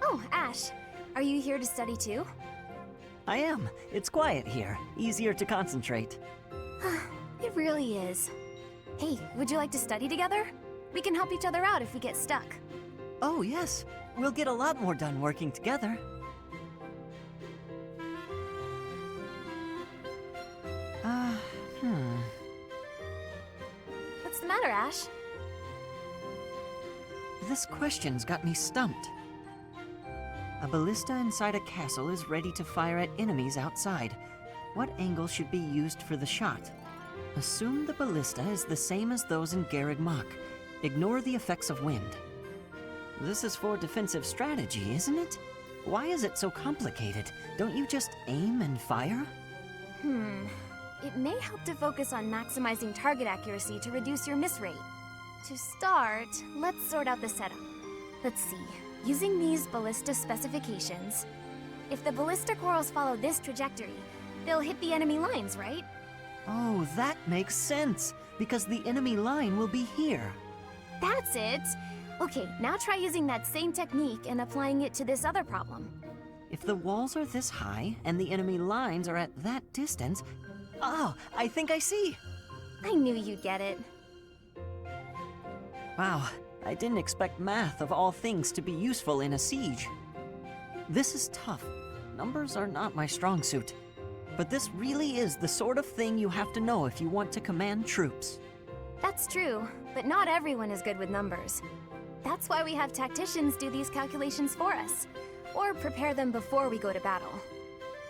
Oh, Ash, are you here to study too? I am. It's quiet here. Easier to concentrate. It really is. Hey, would you like to study together? We can help each other out if we get stuck. Oh, yes. We'll get a lot more done working together. What's the matter, Ash? This question's got me stumped. A ballista inside a castle is ready to fire at enemies outside. What angle should be used for the shot? Assume the ballista is the same as those in Garreg Mach. Ignore the effects of wind. This is for defensive strategy, isn't it? Why is it so complicated? Don't you just aim and fire? It may help to focus on maximizing target accuracy to reduce your miss rate. To start, let's sort out the setup. Let's see. Using these ballista specifications, if the ballista corals follow this trajectory, they'll hit the enemy lines, right? Oh, that makes sense. because the enemy line will be here. That's it! Okay, now try using that same technique and applying it to this other problem. If the walls are this high and the enemy lines are at that distance... Oh, I think I see! I knew you'd get it. Wow, I didn't expect math of all things to be useful in a siege. This is tough. Numbers are not my strong suit. But this really is the sort of thing you have to know if you want to command troops. That's true, but not everyone is good with numbers. That's why we have tacticians do these calculations for us, or prepare them before we go to battle.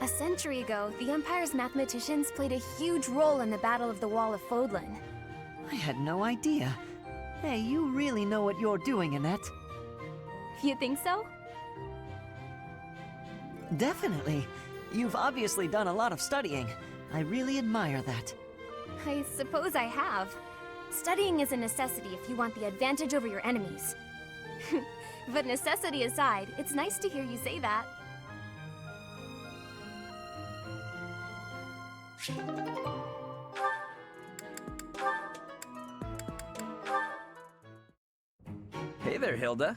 A century ago, the Empire's mathematicians played a huge role in the Battle of the Wall of Fodlan. I had no idea. Hey, you really know what you're doing, Annette. You think so? Definitely. You've obviously done a lot of studying. I really admire that. I suppose I have. Studying is a necessity if you want the advantage over your enemies. But necessity aside, it's nice to hear you say that. Hey there, Hilda.